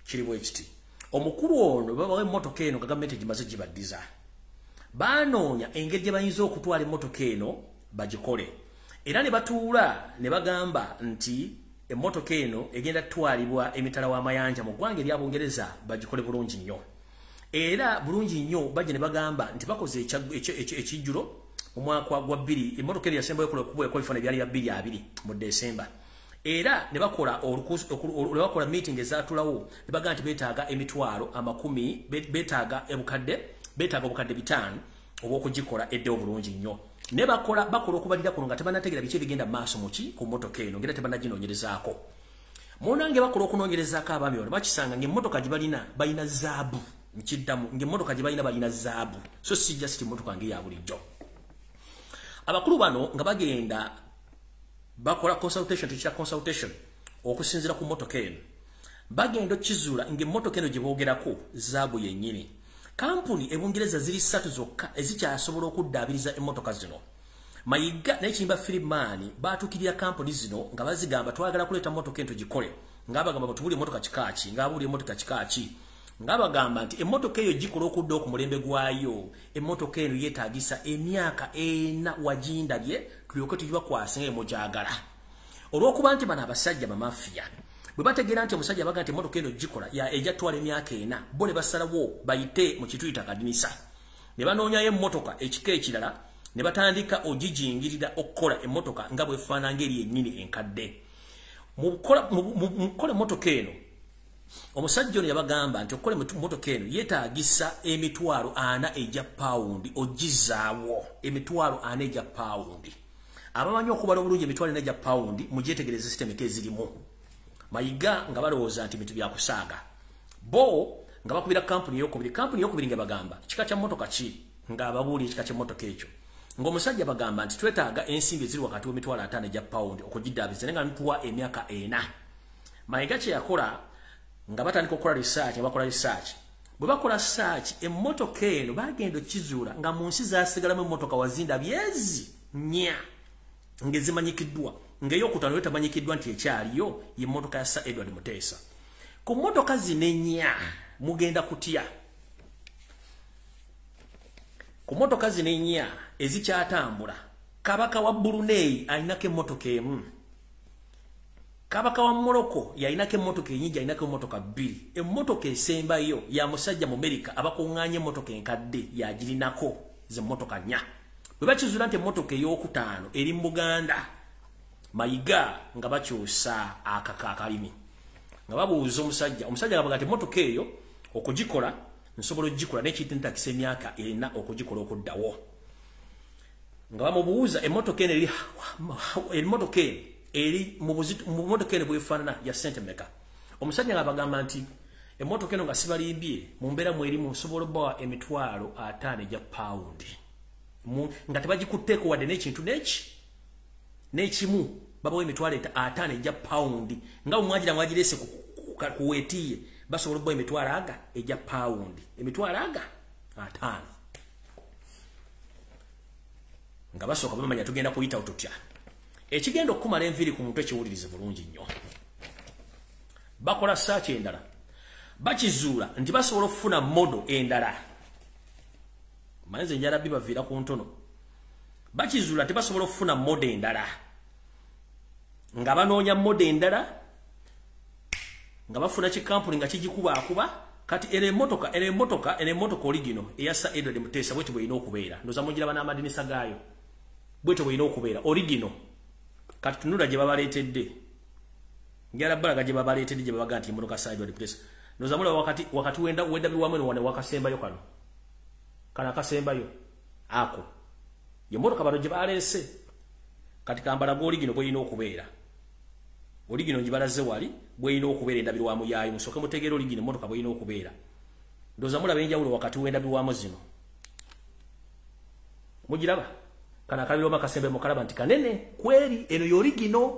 kiri bwe kiti omukulu ono babawa emmotoka eno nga gavumenti egimaze gibaddiza baanoonya engeri gye bayinza okutwala emmotoka eno bagikole era ne batuula ne bagamba nti emmotoka eno egenda twalibwa emitala w'amayanja mu ggwanga erya Bungereza bagikole bulungi nnyo era bulungi nnyo bajje ne bagamba nti bakoze ekijjulo mu mwaka gwa 2 emmotoka eri yasembayo okuba ekwalifana byali ya 2 mu Desemba era ne bakola meeting ezaatulawo ne bagamba nti beetaaga emitwalo 10 beetaaga obukadde 5 obw'okugikola eddewo bulungi nnyo ne bakola okubalira kuno nga tebanategeera biki ebigenda maaso muki ku mmotoka eno ngera tebanaginoonyerezaako munange bakola okunoonyerezaako abaami bano bakisanga ng'emmotoka gye balina zaabu nkiddamu ng'emmotoka gye balina zaabu so si just emmotoka ngeya bulijjo abakulu bano nga bagenda bakola consultation okusinziira ku mmotoka eno bagenda okkizuula ng'emmotoka eno gye boogerako zaabu yennyini kampuni ebungereza ziri 3 zokka ezikyasobola okuddaabiriza emmotoka zino Mayiga n'ekiyimba Firimani baatuukirira kampuni zino nga bazigamba twagala kuleeta mmotoka ento gikole ng'abagamba batubuli emmotoka kikaaki ng'abuli emmotoka kikaaki ng'abagamba nti emmotoka eyo gikola okudda ku mulembe gwayo emmotoka eno yeetaagisa emyaka 4 wagindabye tulyoke tugibakwase ng'emugyagala olw'okuba nti bano abasajja bamafiya bwe bategeera nti omusajja abaga nti emmotoka eno gikola ejjatwala emyaka 4 bo ne basalawo bayite mu kituyita kadinisa ne banoonyayo emmotoka ekika ekirala ne batandika ogijingirira okukola emmotoka nga bwefaana ngeri yennyini enkadde mu kukola emmotoka eno omusajja ono yabagamba nti okukola emmotoka eno yeetaagisa emitwalo 4 egya pawundi ogizaawo emitwalo 4 egya pawundi abamanyi okubala obulungi emitwalo 4 egya pawundi mugyetegereze sisitemu ezirimu Mayiga nga balowooza nti bintu bya kusaaga. Bo nga bakubira kampuni yokubiri nga bagamba kika kya motoka ki nga ababuuli kika kya motoka ekyo. Ng'omusajja bagamba nti twetaaga ensimbi ziri wakati w'emitwalo 5 egya pound okugiddaabiriza nga ntuwa emyaka 4. Mayiga kye yakola nga batandika okukola research, bwe bakola research emmotoka eno bagenda kizuula nga mu nsi zaasigalamu emmotoka wazinda byezi 4 ng'ezimanyikiddwa ng'eyokutaano etamanyikiddwa nti ekyaliyo y'emmotoka ya Sir Edward Muteesa. Ku mmotoka zino 4 mugenda kutya. Ku mmotoka zino 4 ezikyatambula kabaka wa Brunei alinako emmotoka emu. Kabaka wa Morocco yalinako emmotoka enyingi, alinako emmotoka 2. Emmotoka esembayo ya musajja mu America abakuŋŋaanya emmotoka enkadde yagirinako ze mmotoka 4. Bwe bakizuula nti emmotoka ey'okutaano eri mu Buganda, Mayiga nga bakyusa akalimi. Nga babuuza omusajja nga bagati emmotoka eyo okugikola nsobola ogikola n'ekintu ntakisa emyaka 4 okugikola okuddawo. Nga bamubuuza emmotoka eri mu mmotoka eno bwefaanana ya sente meka. Omusajja nga bagamba nti emmotoka eno nga sibalimbye mu mbeera mwerimu nsobola obbawa emitwalo 5 egya pawundi. Nga tebagikutteeko wadde n'ekintu n'ekimu babawo emitwalo 5 egya pawundi. Nga omwagira mwagireese kuweetiye basobola obbawo emitwalo aga egya pawundi. Emitwalo aga 5. Nga basooka bamanya tugenda kuyitawo tutya. Ekigenda okumala enviri ku muntu ekiwulirize bulungi nnyo. Bakola search endala. Bakizuula nti basobola okufuna modo endala. Manze njala bibaviira ku ntono. Bakizuula nti basobola okufuna modo endala. Nga banoonya modo endala. Nga bafuna kikampuni nga kigikuba kati ere motoka original eya Sir Edward Muteesa bwete bweyina okubeera. Ndoza mugira bana amadinisa gaayo. Bwete bweyina okubeera original. Kati tunula gye babaleetedde. Njala balaga gye babaleetedde gye babaga nti motoka Sir Edward Muteesa. Ndoza mula wakati wenda biwamu ne wane wakasembayo kano. Kana akasembayo ako. Ye motoka bano gye baleese. Kati kambala go original bweyina okubeera. Original njibalaze wali bweyina okubeera endabirwamu yaayo musoke mutegeera original motoka bweyina okubeera. Ndoza mulaba enjawulo wakati w'endabirwamu zino. Mugiraba? Kana akaliro makasembe mukalaba nti kanene kweri eno y'original.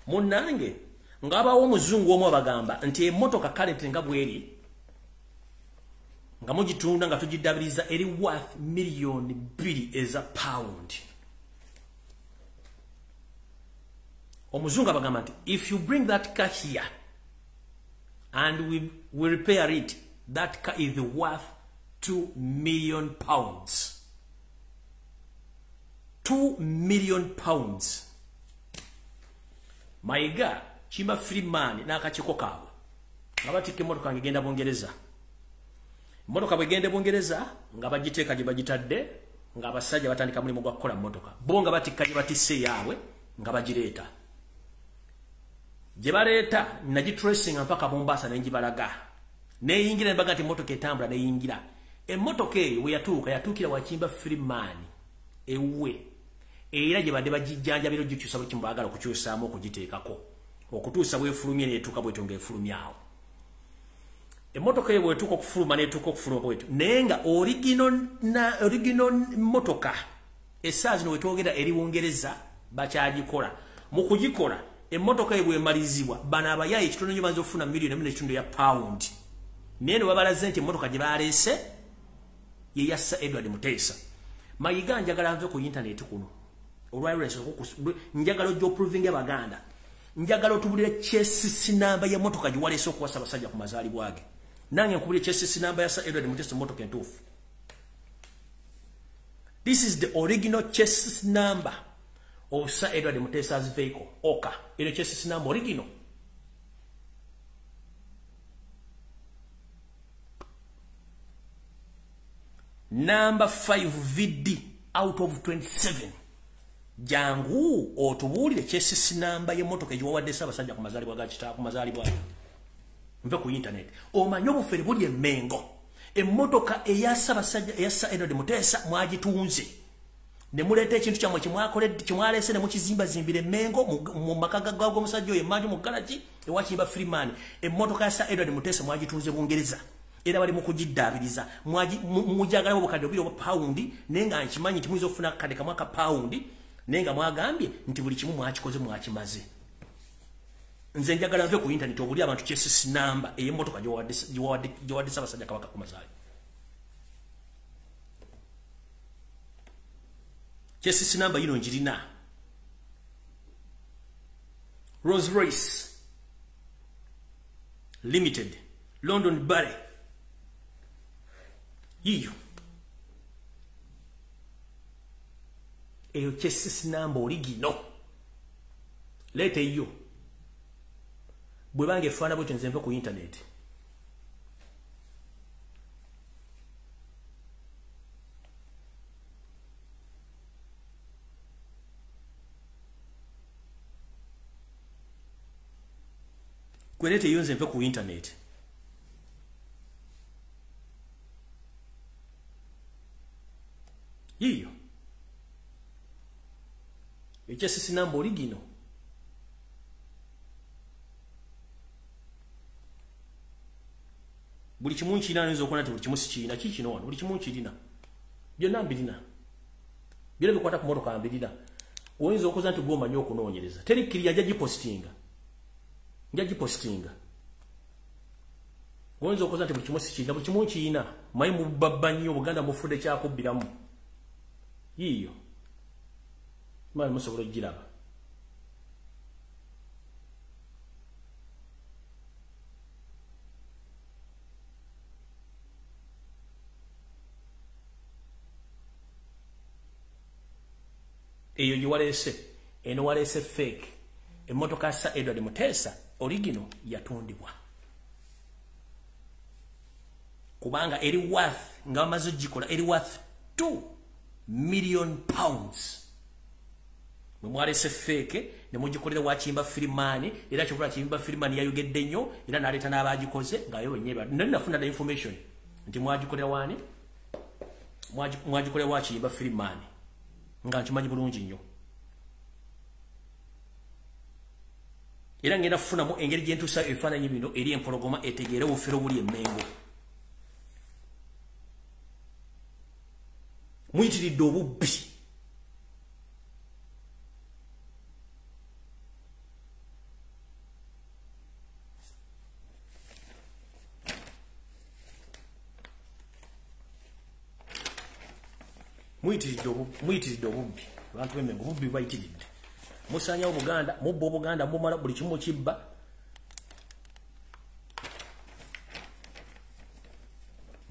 Munnange ng'abawo omuzungu omu abagamba nti emmotoka current nga bweri nga mugitunda nga tugiddabiriza eri worth million 2 eza pound. Omuzungu abagamba nti if you bring that car here and we repair it, that car is worth 2 million pounds. 2 million pounds. Mayiga chimba Freeman n'akakiko kaabwe nga batika emmotoka ng'egenda Bungereza. Emmotoka bw'egenda Bungereza nga bagiteeka gye bagitadde nga abasajja batandika mulimu gwa kukola mmotoka. Bo nga batikka gye batisse yaabwe nga bagireeta. Gye baleeta nagitracing mpaka Mombasa n'engibalaga. Neeyingira ne baga nti emmotoka etambula neeyingira. Emmotoka eyo we yatuukira wakimba Freeman ewuwe. Era gye badde bagijjanjabira ogikyusa buli kimu baagala okukyusaamu okugiteekako. Okutuusa bw'efulumye n'etuuka bw'etyo ng'efulumyawo. Emmotoka eyo bw'etuuka okufuluma n'etuuka okufuluma bw'etyo. Naye nga original mmotoka essaawa zino we twogera eri Bungereza bakyagikola. Mu kugikola emmotoka eyo bw'emalizibwa bano abayaaye ekitono nnyo baza okufuna £1.5 ya pawundi. Naye ne babalaze nti emmotoka gye baleese ye ya Sir Edward Muteesa. Mayiga njagala nve ku internet kuno. Olwairense njagala ojja oproving Abaganda. Njagala otubulire chassis number ya motoka gye waleese okuwasa abasajja ku mazaalibwa ge. Nange nkubulire chassis number ya Sir Edward Muteesa motoka entuufu. This is the original chassis number of Sir Edward Muteesa's vehicle. Oka. Ino chassis number original. Number 5 VD out of 27. Jangu otubuulire chassis number y'emmotoka gye wawadde Ssaabasajja ku mazaalibwa ga kitaawe ku mazaalibwa. Nve ku internet. Omanyi obufere buli emmengo. Emmotoka eya Ssaabasajja eya Sir Edward Muteesa mwagitunze. ne muleta ekintu kyamwe kimwalese ne mukizimba zimbire Mengo mu makaga gago musajja oyo emanju mu garage ewakimba Freeman emmotoka ya Sir Edward Mutesa mwagitunze Bungereza era bali mukujiddabiriza mujagala obukadde obiro paundi nenga nkimanyi nti muizo ofuna kade kamwaka paundi nenga mwagambye nti buli kimu mwakikoze mwakimaze nze njagala nve ku internet obuli abantu chassis number ey'emmotoka gyowadde Ssaabasajja Kabaka Kumazaali chassis number yino njirina Rolls Royce Limited London Barry yiyo eyo chassis number origino lete iyo bwe bange fana bwe nze nva ku internet kwelete iyo nze nva ku internet yiyo chassis number origino buli kimu nkina nzo okona buli kimu sikina kikino wano buli kimu nkirina byonna mbirina bire bikwata ku motoka mbirina oyinza okoza nti gomba nnyo okunoonyereza teri kiri yaja gipostinga oyinza okoza nti buli kimu sikina buli kimu nkirina mayi mu babba nnyo Buganda mufudde kyakubbiramu yiyo mali musobola ogiraba eyo giwalese eno walese fake emmotoka Sir Edward Mutesa original yatundibwa kubanga eri worth nga bamaze gikola eri worth 2 million pounds mwalese fake ne mugikolera wakimba Freeman era kyokula kimba Freeman yayogedde nnyo era naleta n'abagikoze ngayo wenyewe nali nafuna da information nti mwagikolera wani mwagikolera wakimba Freeman nga nkimanyi bulungi nnyo era ngenda kufunamu engeri gye ntuusa ebifaananyi bino eri empologoma etegeere obufere obuli emmengo muyitiridde obubbi muyitiridde obubbi abantu b'emmengo obubbi bayitiridde musanyawo Buganda mubba Obuganda mumala buli kimu kibba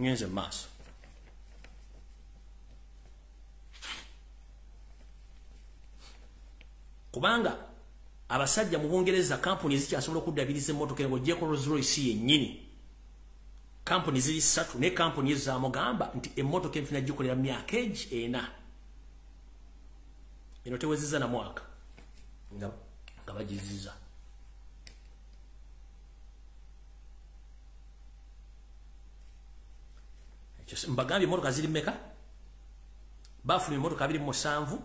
ngenze maaso kubanga abasajja mu Bungereza kampuni zikyasobola okuddabiriza emmotoka ngo gyeko Rolls Royce yennyini kampuni ziri 3 ne kampuni ezamugamba nti emmotoka enfina gikolera myaka ena eno teweziza na mwaka nga bagiziza mbagambye emmotoka ziri mmeka bafuluma emmotoka 27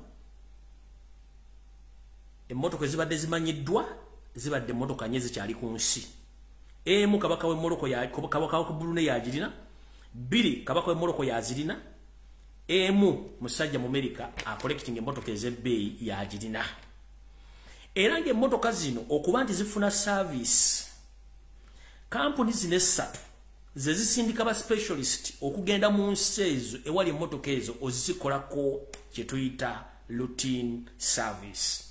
emmotoka ezibadde zimanyiddwa zibadde emmotoka nye zikyali ku nsi emu kabaka w'emmoloko kabaka wa Brunei yagirina 2 kabaka w'emmoloko yazirina emu musajja mu America acollecting emmotoka ez'ebbeeyi yagirina era ng'emmotoka zino okuba nti zifuna service kampuni zino 3 ze zisindika ba specialist okugenda mu nsi ezo ewali emmotoka ezo ozikolako kye tuyita routine service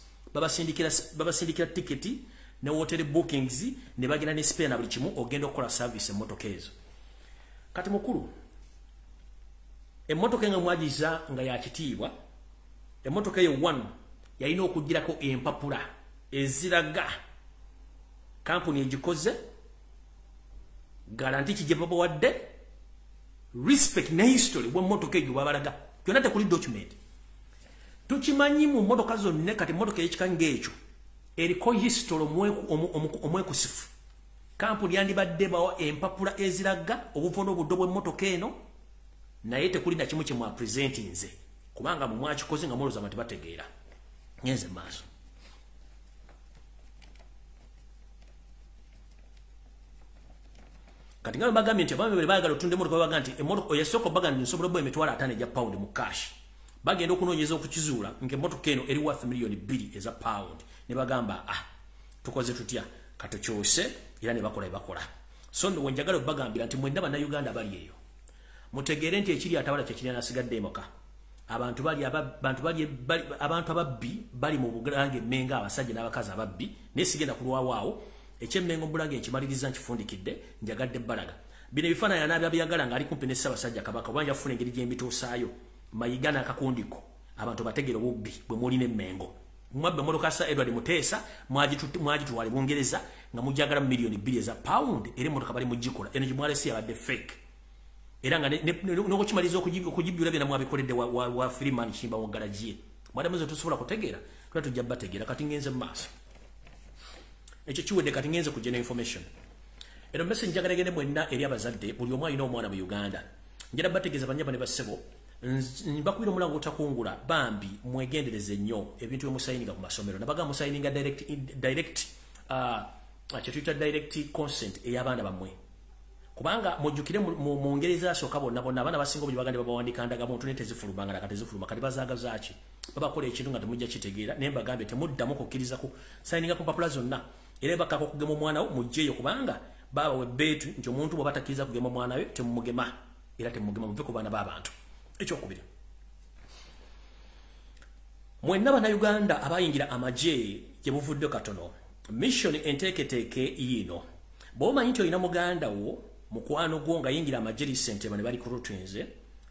babasindikira tiketi ne hotel bookings ne bagenda ne spare na buli kimu ogenda okukola service emmotoka ezo kati mukulu emmotoka nga mwagiza nga yakitiibwa emmotoka eyo 1 yalina okugirako empapula eziraga kampuni egikoze garanti kijje babawadde respect na history bw'emmotoka egyo babalaga byonna tekuli document tukimanyi mu mmotoka zonna kati emmotoka ekikanga ekyo eriko history omwekusifu kampuni yandibadde bawa empapula eziraga obuvono obuddo bw'emmotoka eno naye tekuli na kimu kye mwapresentinze kubanga mu mwakikoze nga muloza mati bategeera nyenze maaso kati nga bagambye nti abami baagala otunde emmotoka baga nti emmotoka oyasooka baga nti nsobola bwa emitwalo 5 ejja pound mu cash bagenda okunoonyeza okukizuula ng'emmotoka eno eri worth million 2 eza pound ne bagamba tukoze tutya katukyuse era ne bakola ebakola so nno wenjagala okubagambira nti mwenna bannayuganda bali eyo mutegeere nti ekiri atabala kyekiri anasigadde emoka abantu ababbi bali mu bulange emmenga abasajja n'abakazi ababbi naye sigenda kulwawaawo ekyemmengo bulange nkimaliriza nkifundikidde njagadde bbalaga bino ebifaananyi anaabyabyagala ng'ali kumpi ne Ssaabasajja Kabaka obanja afuna engeri gy'embituusaayo mayiga n'akakundiko abantu bategeera obubbi bwe muli n'emmengo mwabbe emmotoka sa Edward Muteesa mwagitwala Bungereza nga mujagala million 2 eza pound era emmotoka bali mugikola eno gimwalesi yabadde fake era nga n'okukimaliza okugibyula byonna mwabikoledde wa Freeman Kimba wogalagie mwadamuze tusobola kutegeera tuba tujja bategeera kati ngenze mu maaso ekyo kiwedde kati ngenze kujja ne information eno message njagala gende mwenna eri abazadde buli omu alina omwana mu Uganda njagala bategeeza banyaba ne bassebo mbakubira omulango otakungula bambi mwegendereze nnyo ebintu byemusayininga ku masomero nabaga musayininga direct kyetuyita direct consent ey'abaana bammwe kubanga mujjukire mu Ngereza asooka bonna abaana basinga obuli bagande babawandikandaga muntu ne tezifulumanga na katezifuluma kati bazaagazaaki babakola ekintu nga temujja kitegeera naye mbagambye temuddamu kukkiriza ku sayininga ku mpapula zonna era bakako okugema omwana wo mujjeeyo kubanga baba webbeetu nti omuntu bw'aba takkiriza kugema omwana we temumugema era temumugema muve ku baana b'abantu ekyokubiri mwenna bannayuganda abayingira amagye gye buvudde katono mission enteeketeeke yiino bw'omanyi nti olina muganda wo mukwano gwo nga yingira amagye lisente bane bali ku rutinze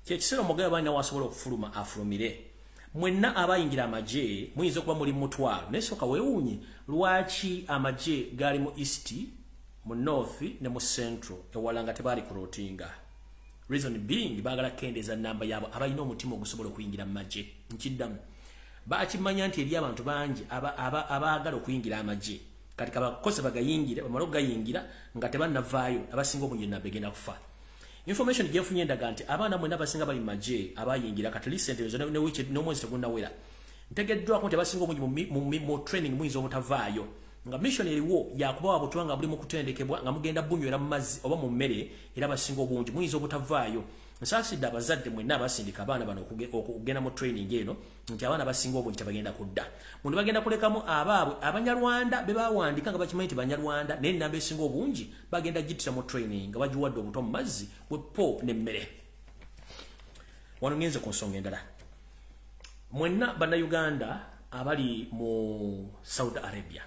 kyekiseera omuganda balina wasobola okufuluma afulumire mwenna abayingira amagye muyinza okuba muli mutwalo naye sooka weewuunye lwaki amagye gaali mu east mu north ne mu central ewala nga tebaali ku rutinga reason being baagala kendeeza namba yaabo abalina omutima ogusobola okuyingira mu magye nkiddamu bakimanya nti eri abantu bangi abaagala okuyingira amagye kati kabakose bagayingira bamala okugayingira nga tebannavaayo abasinga obungi nabbe genda kufa information gyefunye endaga nti abaana mwena abasinga bali mu magye abayingira kati lisente n'omwezi tegunnawera ntegeddwako nti abasinga obungi mu training muyinza obutavaayo nga mission eriwo yakubawa butwa nga buli mu kutendekebwa nga mugenda bunywera mu mazzi oba mu mmere era abasinga obungi muyinza obutavaayo nsaasidde abazadde mwenna abasindika abaana bano okugenda mu training eno nti abaana abasinga obungi tebagenda kudda muntu bagenda kulekamu abaabwe abanyarwanda be bawandika nga bakimanyi nti banyarwanda naye ennamba esinga obungi bagenda gittira mu training nga bagiwadde obutwa mu mazzi bwepo n'emmere wano ngenze ku nsonga endala mwenna bannayuganda abali mu Saudi Arabia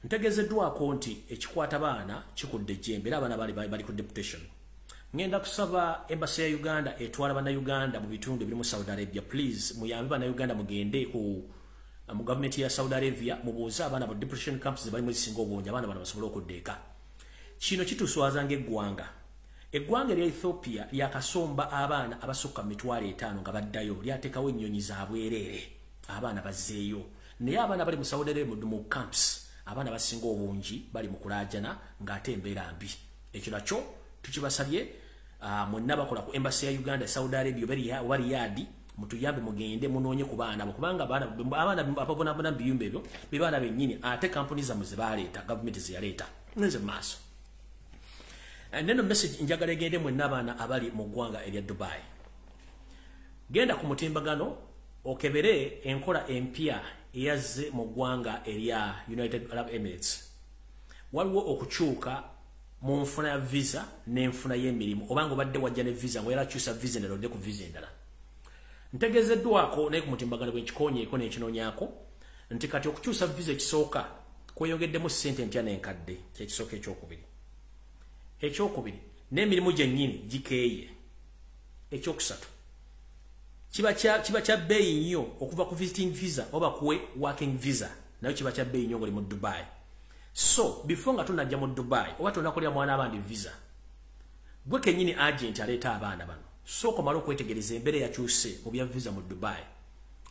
ntegezeddwako nti ekikwata baana kikudde ejjembe era abaana bali ku deputation ngenda kusaba embassy ya Uganda etwala bannayuganda mu bitundu ebiri mu Saudi Arabia please muyambe bannayuganda mugende mu government ya Saudi Arabia mubuuze abaana mu depression camps bali mu zisinga obungi abaana bano basobola okuddeeka kino kituswaza ng'eggwanga erya Ethiopia lyakasomba abaana abasukka 5,000 nga baddayo lyateekawo ennyonyi zaabwereere abaana bazzeeyo naye abaana bali mu Saudi Arabia mu camps abaana basinga obungi bali mu kulaajana ng'ate embeera mbi ekyo nakyo tukibasabye mwenna bakola ku embassy ya Uganda Saudi Arabia oba Riyadh mutuyambe mugende munoonye ku baana abo kubanga abaana ababonabona biyumba ebyo bebaana bennyini ate kampuni zammwe ze baleeta gavumenti ze yaleeta nze maaso neno message njagala egende mwenna abaana abali mu ggwanga erya Dubai genda ku mutimbagano okebere enkola empya eyazze mu ggwanga erya United Arab Emirates waliwo okukyuka mu nfuna ya visa n'enfuna y'emirimu obanga obadde wajja ne visa ng'era kyusa visa endala odde ku visa endala ntegezeddwako naye ku mutimbagano bwenkikonyeeko n'ekinoonyaako nti kati okukyusa visa ekisooka kweyongeddemu ssente empya n'enkadde kyekisooka ekyokubiri n'emirimu gyennyini gikeeye ekyokusatu kiba kya bbeeyi nnyo okuva ku visiting visa oba kuwe working visa nayo kiba kya bbeeyi nnyo ng'oli mu Dubai. So before nga tunajja mu Dubai oba tunakolera mwana abandi visa gwe kennyini agent aleeta abaana bano sooka omala okwetegereza embeera yakyuse mu bya visa mu Dubai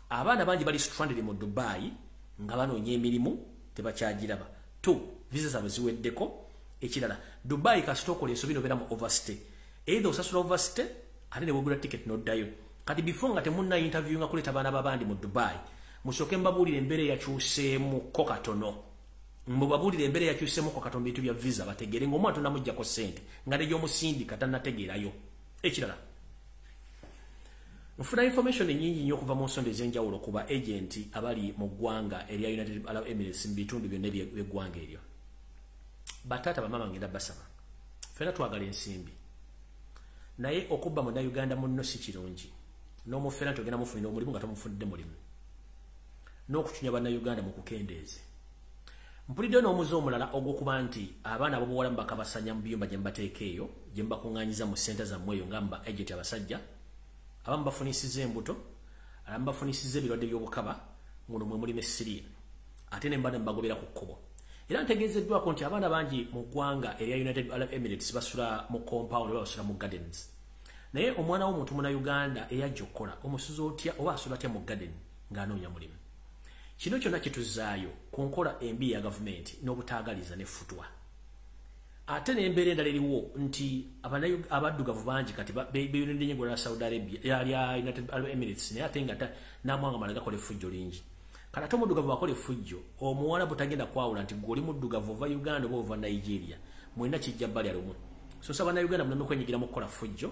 abaana bangi bali stranded mu Dubai nga banoonya emirimu tebakyagiraba 2 visa zaabwe ziweddeko ekirala Dubai kasita okola ensobi nobeera mu overstay either osasula overstay ate ne wegula ticket n'oddayo kati before nga temunna interview nga kuleta bana babandi mu Dubai musoke mbabulire embere yakyuseemu ko katono mbabulire embere yakyuseemu ko katono bitu bya visa bategere ng'omwana tunamujja ko sente nga ne y'omusindi katannategeerayo ekirala nfuna information nyingi nnyo okuva mu nsonda ez'enjawulo kuba agenti abali mu ggwanga erya United Arab Emirates mu bitundu byonna by'eggwanga eryo batata bamama ngenda basaba fena twagala ensimbi naye okubba mu Uganda munno si kirungi n'omufera togenda mufunira omulimu nga tomufunidde mulimu n'okutunya bannayuganda mu kukendeeze mpulidde n'omuze omulala ogw'okuba nti abaana abobuwala mbakabasanya mu biyumba gye mbateeka eyo gye mbakuŋŋaanyiza mu ssente zammwe eyo nga mba agenti abasajja abamu bafunisiza embuto abamu bafunisiza ebirwadde by'obukaba muno mwe mulimu essiriya ate ne mba ne mbagobera ku kkubo era ntegeezeddwako nti abaana bangi mu ggwanga erya United Arab Emirates basula mu compound oba basula mu gardens naye omwana w'omuntu munnayuganda eyajja okukola omusuza otya oba asula atya mu garden ng'anoonya mulimu kino kyonna kituzaayo ku nkola embi ya gavumenti n'obutaagaliza n'effutwa ate n'embeera endala eriwo nti abaddugavu bangi kati beeyonedde nnyo eggwanga lya Saudi Arabia lya United Arab Emirates naye ate nga n'amawanga amalala gakola effujjo lingi kati ate omuddugavu akola effujjo omuwala butagenda kwawula nti gwe oli muddugavu ova Uganda oba ova Nigeria mwena kijja bbali lumu so saba Bannayuganda muleme kwenyigira mu kukola ffujjo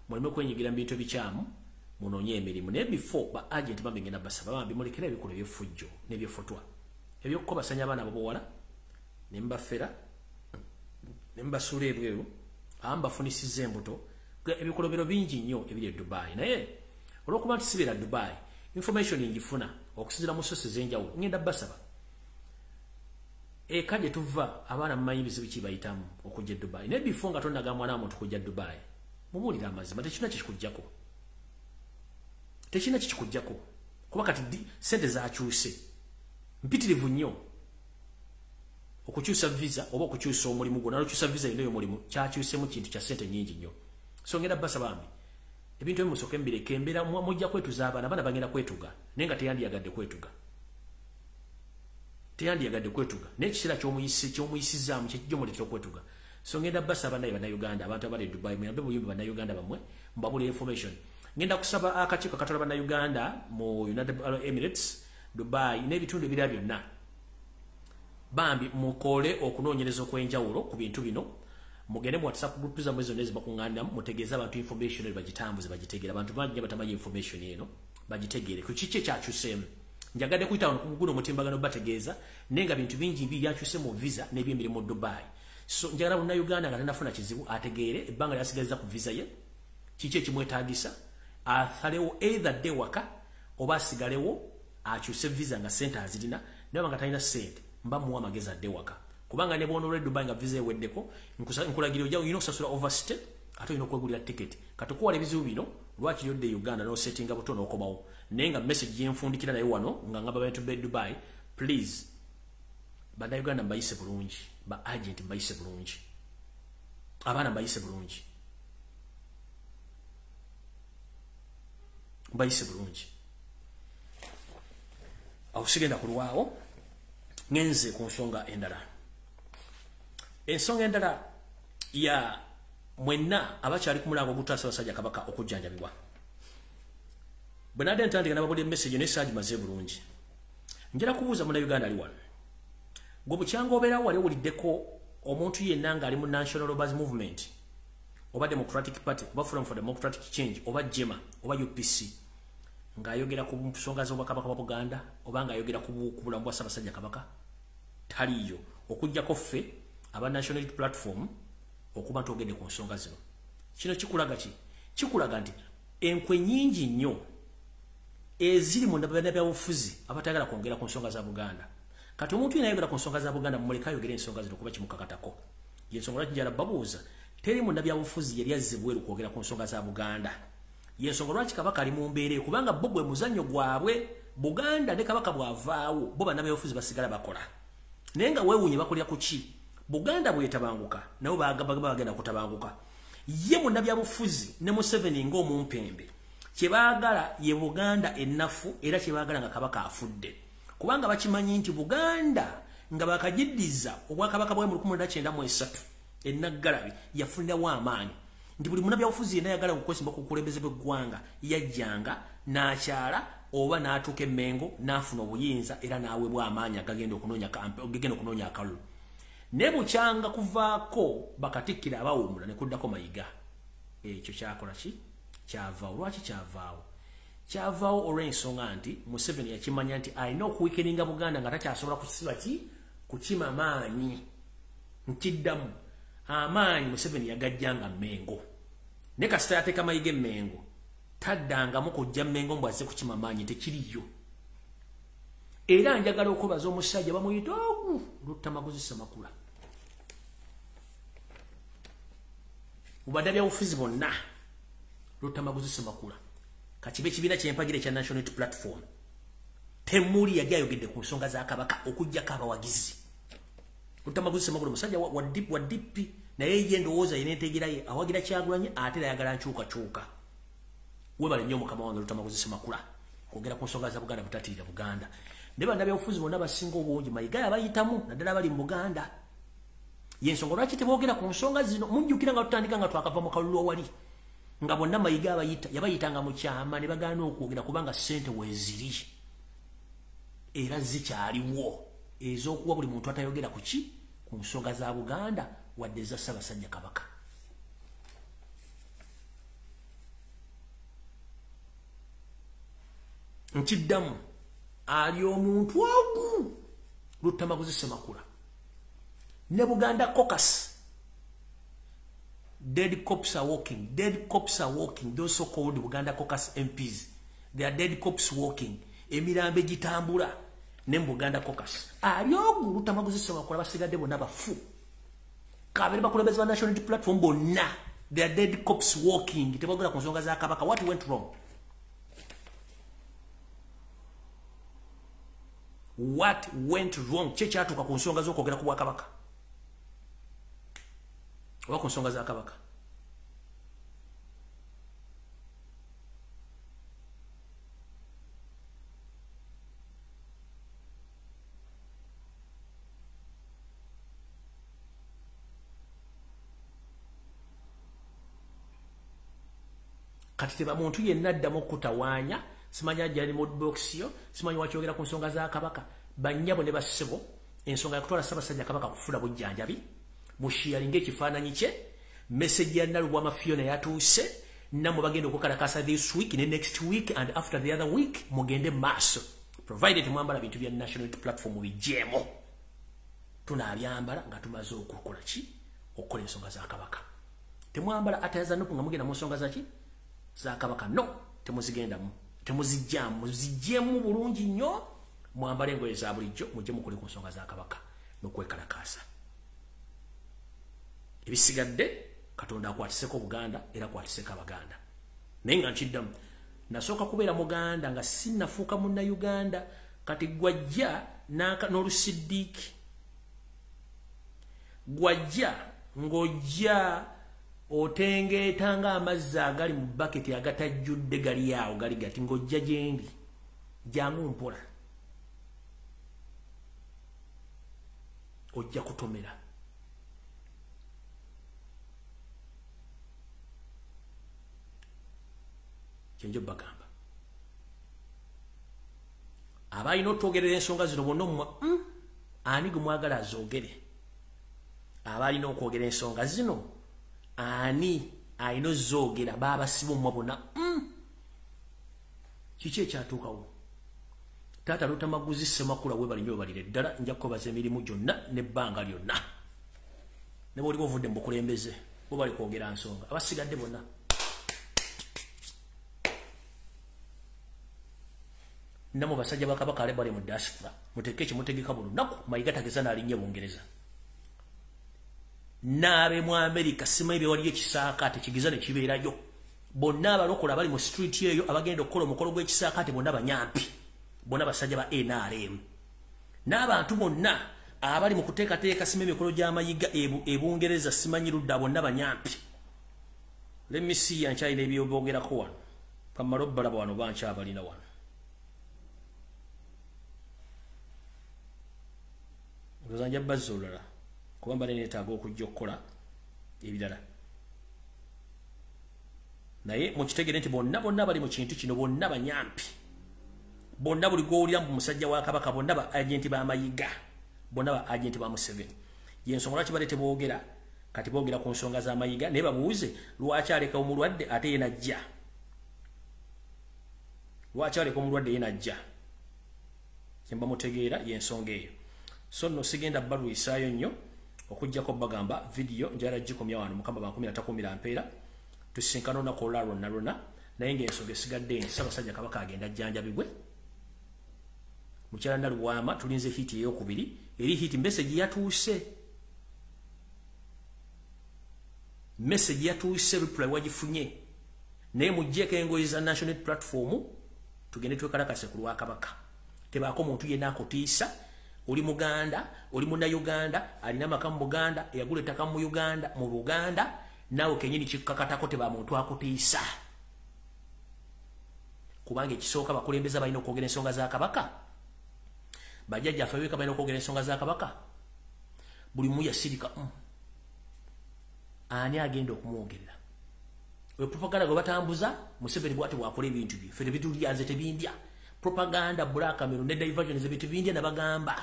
muleme kwenyigira mu bintu ebikyamu munoonye emirimu naye before ba agent bambengenda basaba bambi mulekera ebikola eby'effujjo n'ebyeffutwa ebyokukobasanya abaana abobuwala ne mbafera ne mbasuula ebweru abamu bafunisiza embuto ebikolobero bingi nnyo ebiri e Dubai naye olw'okuba nti sibeera Dubai information ngifuna okusinziira mu sources ez'enjawulo ngenda basaba eka gye tuva abaana mumanyi bizibu ki bayitamu okujja e Dubai naye before nga tonnaga mwana wa muntu kujja Dubai mubuulire amazima tekirina kikujjako kuba kati sente zakyuse mpitirivu nnyo okukyusa visa oba okukyusa omulimu gwonna n'okyusa visa yonna ey'omulimu kyakyusemu kintu kya sente nnyingi nnyo so ngenda basaba bambi ebintu ebimusooka embireke embeera mujja kwetuza abaana bagenda kwetuga naye nga teyandiyagadde kwetuga naye ekiseera ky'omuyisizaamu kyekijja omuleetera okwetuga so ngenda basaba naye bannayuganda abantu abali e Dubai muyambe buyimbi bannayuganda bammwe mbabula information ngenda kusaba akakiiko akatwala bannayuganda mu United Arab Emirates Dubai n'ebitundu ebirala byonna bambi mukole okunoonyereza okw'enjawulo ku bintu bino mugende mu WhatsApp group zammwe zonna ezibakuŋŋaaniramu mutegeeze abantu information eyo bagitambuze bagitegeere abantu bangi batamanyi information eno bagitegeere ku kiki ekyakyuseemu njagadde kuyita ku Guno omutimbagano bategeeza naye nga bintu bingi byakyuse mu visa n'ebyemirimu mu Dubai so njagala munnayuganda nga tanafuna kizibu ategeere ebbanga lyasigaliza ku visa ye kiki ekimwetaagisa asalewo either dde waka oba asigalewo akyuse visa nga sente azirina naye nga talina sente mba muwa amagezi adde waka kubanga ne bwonoolwa Dubai nga visa eweddeko nkulagira ojja olina okusasula overstay ate olina okwegulira tiketi katukuwala ebizibu bino lwaki yodde Uganda n'osettinga buto n'okomawo naye nga message yenfundikira naye wano nga ngamba bantu be Dubai please bannayuganda mbayise bulungi ba agent mbayise bulungi abaana mbayise bulungi awo sigenda kulwawo ngenze ku nsonga endala ensonga endala ya mwenna abakyali ku mulango ogutaasa basajja kabaka okujjanjabibwa bwe nadde ntandika nababulira message naye saagimaze bulungi njala kubuuza munnayuganda ali wano gwe bukyanga obeera wali owuliddeko omuntu yenna ng'ali mu National Robbers Movement oba Democratic Party oba Forum for Democratic Change oba Jema oba UPC ng'ayogera ku nsonga z'obwakabaka bwa Buganda oba ng'ayogera ku bulamu bwa Ssaabasajja Kabaka taliyo okuggyako ffe aba National Unity Platform okuba ntogedde ku nsonga zino kino kikulaga ki kikulaga nti enkwe nnyingi nnyo eziri mu bannabyabufuzi abatayagala kwongera ku nsonga za Buganda kati omuntu yena ayogera ku nsonga za Buganda mumuleka ayogera ensonga zino kuba kimukakatako yensonga lwaki njala babuuza teri munnabyabufuzi yali azze bweru kwogera ku nsonga za Buganda yensonga lwaki kabaka ali mu mbeera kubanga bo gwe muzannyo gwabwe Buganda ne kabaka bwavaawo bo bannabyabufuzi basigala bakola naye nga weewuunye bakolera ku ki Buganda bwetabanguka nabo bagenda kutabanguka ye munnabyabufuzi ne Museveni ng'omumpembe kyebaagala ye Buganda ennafu era kyebaagala nga kabaka afudde kubanga bakimanyi nti Buganda nga bakagiddiza obwakabaka bwe mu 1993 ennaggalabi yafunirawo amaanyi ndi buli munabyabufuzi yenna ayagala okukwesimba ku bukulembeze bw'eggwanga yajjanga n'akyala oba n'atuuka emmengo n'afuna obuyinza era n'aweebwa amaanyi agagenda okunoonya akalulu. Ne bukyanga kuvaako bakatikkira abawummula ne kuddako Mayiga. Ekyo kyakola ki? Kyavaawo. Lwaki kyavaawo? Kyavaawo olw'ensonga nti Museveni yakimanya nti alina okuwikeninga Buganda nga takyasobola kusiba ki? Kukima maanyi. Nkiddamu. Amaanyi Museveni yagajjanga Mmengo. Ne kasita yateeka Mayiga Mmengo. Taddangamu kujja Mmengo mbu azze kukima maanyi tekiriyo. Era njagala okubaza omusajja bamuyita ogu Lutamaguzi Ssemakula. Mubadabyabufuzi bonna Lutamaguzi Ssemakula. Kakibe kibiina ky'empagire kya National Unity Platform. Temuli yali ayogedde ku nsonga za Kabaka okujjako abawagizi. Lutamaguzi Ssemakula musajja wa dipi naye ye ndowooza ye n'enteegera ye awagira Kyagulanyi ate ayagala nkyukakyuka. Webale nnyo mukama wange Lutamaguzi Ssemakula kwogera ku nsonga za Buganda butatirira Buganda. Ne bannabyabufuzi bonna basinga obungi Mayiga yabayitamu naddala bali mu Buganda. Yensonga lwaki teboogera ku nsonga zino mujjukira nga tutandika nga twakava mu kalulu owali nga bonna Mayiga yabayitanga mu kyama ne bagaana okwogera kubanga ssente weeziri era zikyaliwo ez'okuwa buli muntu atayogera ku ki ku nsonga za Buganda wadde eza Ssaabasajja Kabaka. Nkiddamu ali omuntu ogu Lutamaguzi Ssemakula ne Buganda caucus. Dead cops are walking. Dead cops are walking. Those so-called Buganda caucus MPs. They are dead cops walking. Emirambe gitambula. Ne Buganda caucus. Aliogu Lutamaguzi Ssemakula basigadde bonna bafu. Kabere bakulembeze ba National Unity Platform bonna. They are dead cops walking. Tebogera ku nsonga za Kabaka. What went wrong? What went wrong? Kye kyatuuka ku nsonga z'okwogera ku Bwakabaka. Oba ku nsonga za Kabaka. Kati teba muntu yenna addamu okutawaanya simanya jali modbox yo simanya wakyogera ku nsonga za Kabaka bannyabo ne bassebo ensonga yakutwala Ssaabasajja Kabaka kufuna bujjanjabi mushiyalinga ekifaananyi kye message ya Nalubwa Mafiona yatuuse namwe bagenda okukalakasa this week ne next week and after the other week mugende maaso provided mwambala bintu bya National Unity Platform bijjemo tunaabyambala nga tumaze okukola ki okukola ensonga za Kabaka temwambala atayaza nopu nga mugenda mu nsonga za ki za Kabaka no temuzigendamu temuzijjamu muzijjemu bulungi nnyo mwambale engoye za bulijjo mujje mukole ku nsonga za Kabaka n'okwekalakaasa. Ebisigadde Katonda akwatiseko Buganda era akwatiseko Abaganda. Naye nga nkiddamu nasooka kubeera Muganda nga sinnafuuka munna Uganda kati gwajja n'olusiddiiki gwajja ng'ojja otengeetanga amazzi agali mu baketi agatajjudde gali awo gali gati ng'ojja gyendi jangu mpola ojja kutomera kyenjo bagamba abalina otwogerera ensonga zino bonna omumwa ani gwe mwagala azoogere abalina okwogera ensonga zino ani alina ozoogera baabasiba omumwa bonna kiki ekyatuukawo taata Lutamaguzi Ssemakula we balinyo balire ddala nja kubaza emirimu gyonna n'ebbanga lyonna ne bw'oliko ovudde mu bukulembeze bo bali kwogera nsonga abasigadde bonna namo basajja ba Kabaka ale bali mu diaspora muteeke kimutegeka buli lunaku Mayiga tageza n'alinnya Bungereza naabe mu America simayibe waliyo ekisaakaate kigiza ne kibeerayo bonna abalokola bali mu street eyo abagenda okukola omukolo gw'ekisaakaate bonna banyampi bonna basajja ba NRM n'abantu bonna abali mu kuteekateeka sima emikolo gy'Amayiga ebungereza simanyi ludda bonna banyampi. Let me see yankyalina ebyoboogerako wano pamala obbalaba wano bankyabalina wano olwozanja bazza olulala kuba mbale neetaaga okujja okukola ebirala naye mukitegere nti bonna bali mu kintu kino bonna banyampi bonna buli gw'owulira mu musajja wa Kabaka bonna ba agenti ba Mayiga bonna ba agenti ba Museveni yensonga lwaki bale teboogera kati boogera ku nsonga za Mayiga naye babuuze lwaki aleka omulwadde ate ye najja lwaki aleka omulwadde ye najja kyemba mutegeera yensonga eyo so nno sigenda balwisaayo nnyo okujjako bagamba video njala gikomya wano mukamba ba 13 mpeera tusinkana olunaku olulala lwonna naye ng'ensonga esigadde nti Ssaabasajja Kabaka agenda jjanjabibwe mukyala Naluwama tulinze hiti ey'okubiri eri hiti message yatuuse reply wagifunye naye mujjeko engoye za national platform tugende twekalakase ku lwa Kabaka tebaako muntu yenna akutiisa oli Muganda oli Munnayuganda alina amaka mu Buganda eyagula ettaka mu Uganda mu Buganda naawe kenyini kikkakatako teba muntu akutiisa kubanga ekisooka bakulembeza balina okwogera ensonga za Kabaka bajjajjaffe beeka balina okwogera ensonga za Kabaka buli mu yasirika ani agenda okumwogerera oyo propaganda gwe batambuza Museveni bwati bwakola ebintu bye ffe tebitulyanze tebindya propaganda blackmail ne diversion z'ebintu bindya nabagamba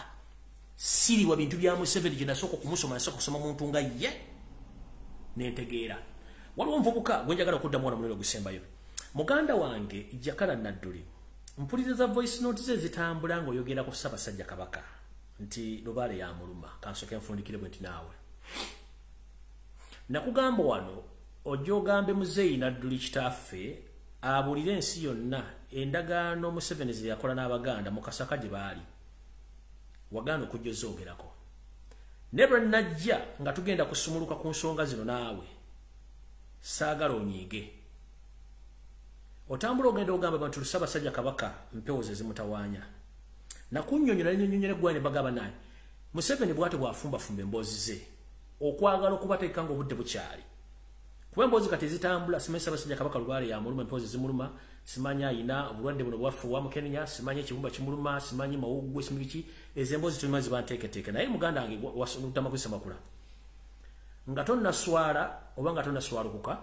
siriwa bintu bya Museveni gye nasooka okumusoma nasooka okusoma muntu nga ye nentegeera waliwo nvubuka gwe njagala okuddamu wano muliro gusembayo muganda wange Jakala Nadduli mpuliriza voice notes ze zitambula ng'oyogera ku Ssaabasajja Kabaka nti Lubaale ya muluma kansooke nfundikire bwe nti naawe nakugamba wano ojja ogambe Muzeeyi Nadduli kitaffe abulire ensi yonna endagaano Museveni ze yakola n'Abaganda mu Kasaka gye baali wagaana okujja ozoogerako ne bwe najja nga tugenda kusumuluka ku nsonga zino naawe saagala onyiige otambula ogenda ogamba bantu Ssaabasajja Kabaka mpewo ze zimutawaanya nakunnyonnyola nnyonnyola eggwaa ne bagamba naye Museveni bw'ate bw'afumbafumba emboozi ze okwagala okubateeka ng'obudde bukyali kuba emboozi kati zitambula simanyi Ssaabasajja Kabaka Lubaale ya muluma mpoozi zimuluma simanyi ayina obulwadde buno bwafuuwa mu Kenya simanyi ekibumba kimuluma simanyi mawuggwe simanyi ki ezo emboozi tulima ziba nteeketeeke naye muganda wange watamakwisa makula nga tonnaswala oba nga tonnaswalukuka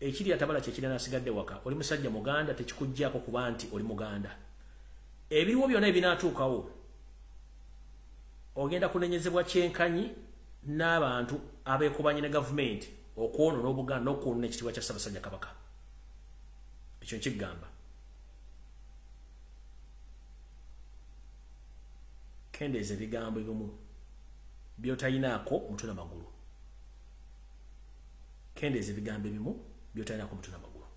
ekiri atabala kyekiri nasigadde waka oli musajja Muganda tekikuggyako kuba nti oli Muganda ebiriwo byonna ebinaatuukawo ogenda kunenyezebwa kyenkanyi n'abantu abeekubanye ne gavumenti okwonoona Obuganda n'okwonoona ekitiibwa kya Ssaabasajja Kabaka ekyo nkigamba kendeeza ebigambo ebimu by'otayinaako mutwe n'amagulu kendeeza ebigambo ebimu by'otayinaako mutwe n'amagulu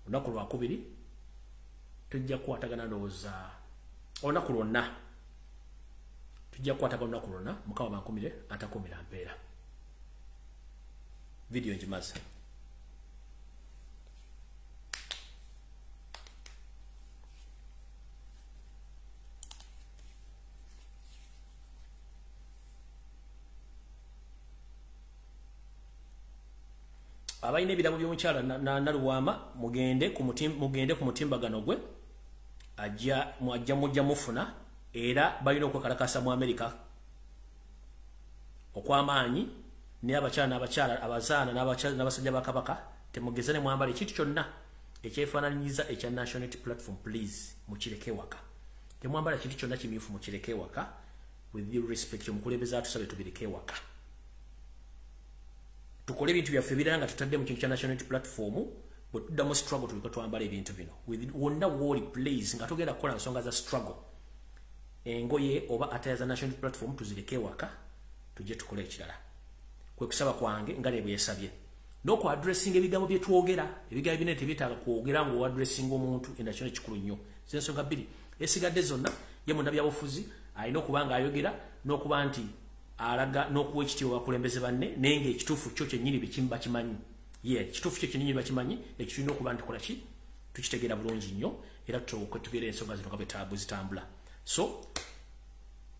olunaku lwakubiri tujja kukwatagana ndowooza olunaku lwonna tujja kukwatagana olunaku lwonna Mukama bankumire atakumira mpeera video njimaze abayina ebirabo by'omukyala Naluwama mugende ku mutimbagano gwe mujja mufuna era balina okwekalakasa mu Amerika okw'amaanyi ne abakyala abazaana n'abasajja ba Kabaka temugeze ne mwambala ekintu kyonna ekyefaananyiza ekya national platform please mukireke waka temwambala ekintu kyonna kimyufu mukireke waka with due respect omukulembeze atusabe tubireke waka tukole ebintu byaffe ebirala nga tutadde mu kintu kya national platform bwe tuddamu struggle tuliko twambala ebintu bino wonna wooli please nga tugenda kukola nsonga za struggle engoye oba attire za national platform tuzireke waka tujje tukole ekirala kwe kusaba kwange nga ne bwe yesabye n'oku addressing ebigambo bye twogera ebigambo bino tebyetaaga kwogera ng'owa addressing omuntu endakino ekikulu nnyo z'ensonga bbiri esigadde zonna ye munnabyabufuzi alina okuba ng'ayogera n'okuba nti alaga n'okuwa ekitiibwa bakulembeze banne naye ng'ekituufu kyo kyennyini bakimanyi ekituufu kyo kyennyini bakimanyi ekitulina okuba nti kola ki tukitegeera bulungi nnyo era tutegeera ensonga zino nga bwe zitambula so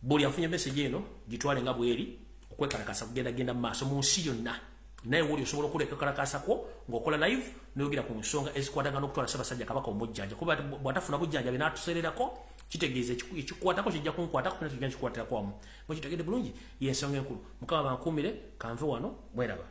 buli afunye message eno gitwale nga bweri okwekalakasa kugenda mu maaso mu nsi yonna naye woli osobola okuleka kalakasako ng'okola live n'oyogira ku nsonga ezikwatagana okutwala Ssaabasajja Kabaka omujjanja kuba bw'atafuna bujjanja binaatusererako kitegeeza ekikwatako kijja kunkwatako funa tujja kikwatira kwamu mukitegedde bulungi y'ensonga enkulu mukama bankuumire kanve wano mweraba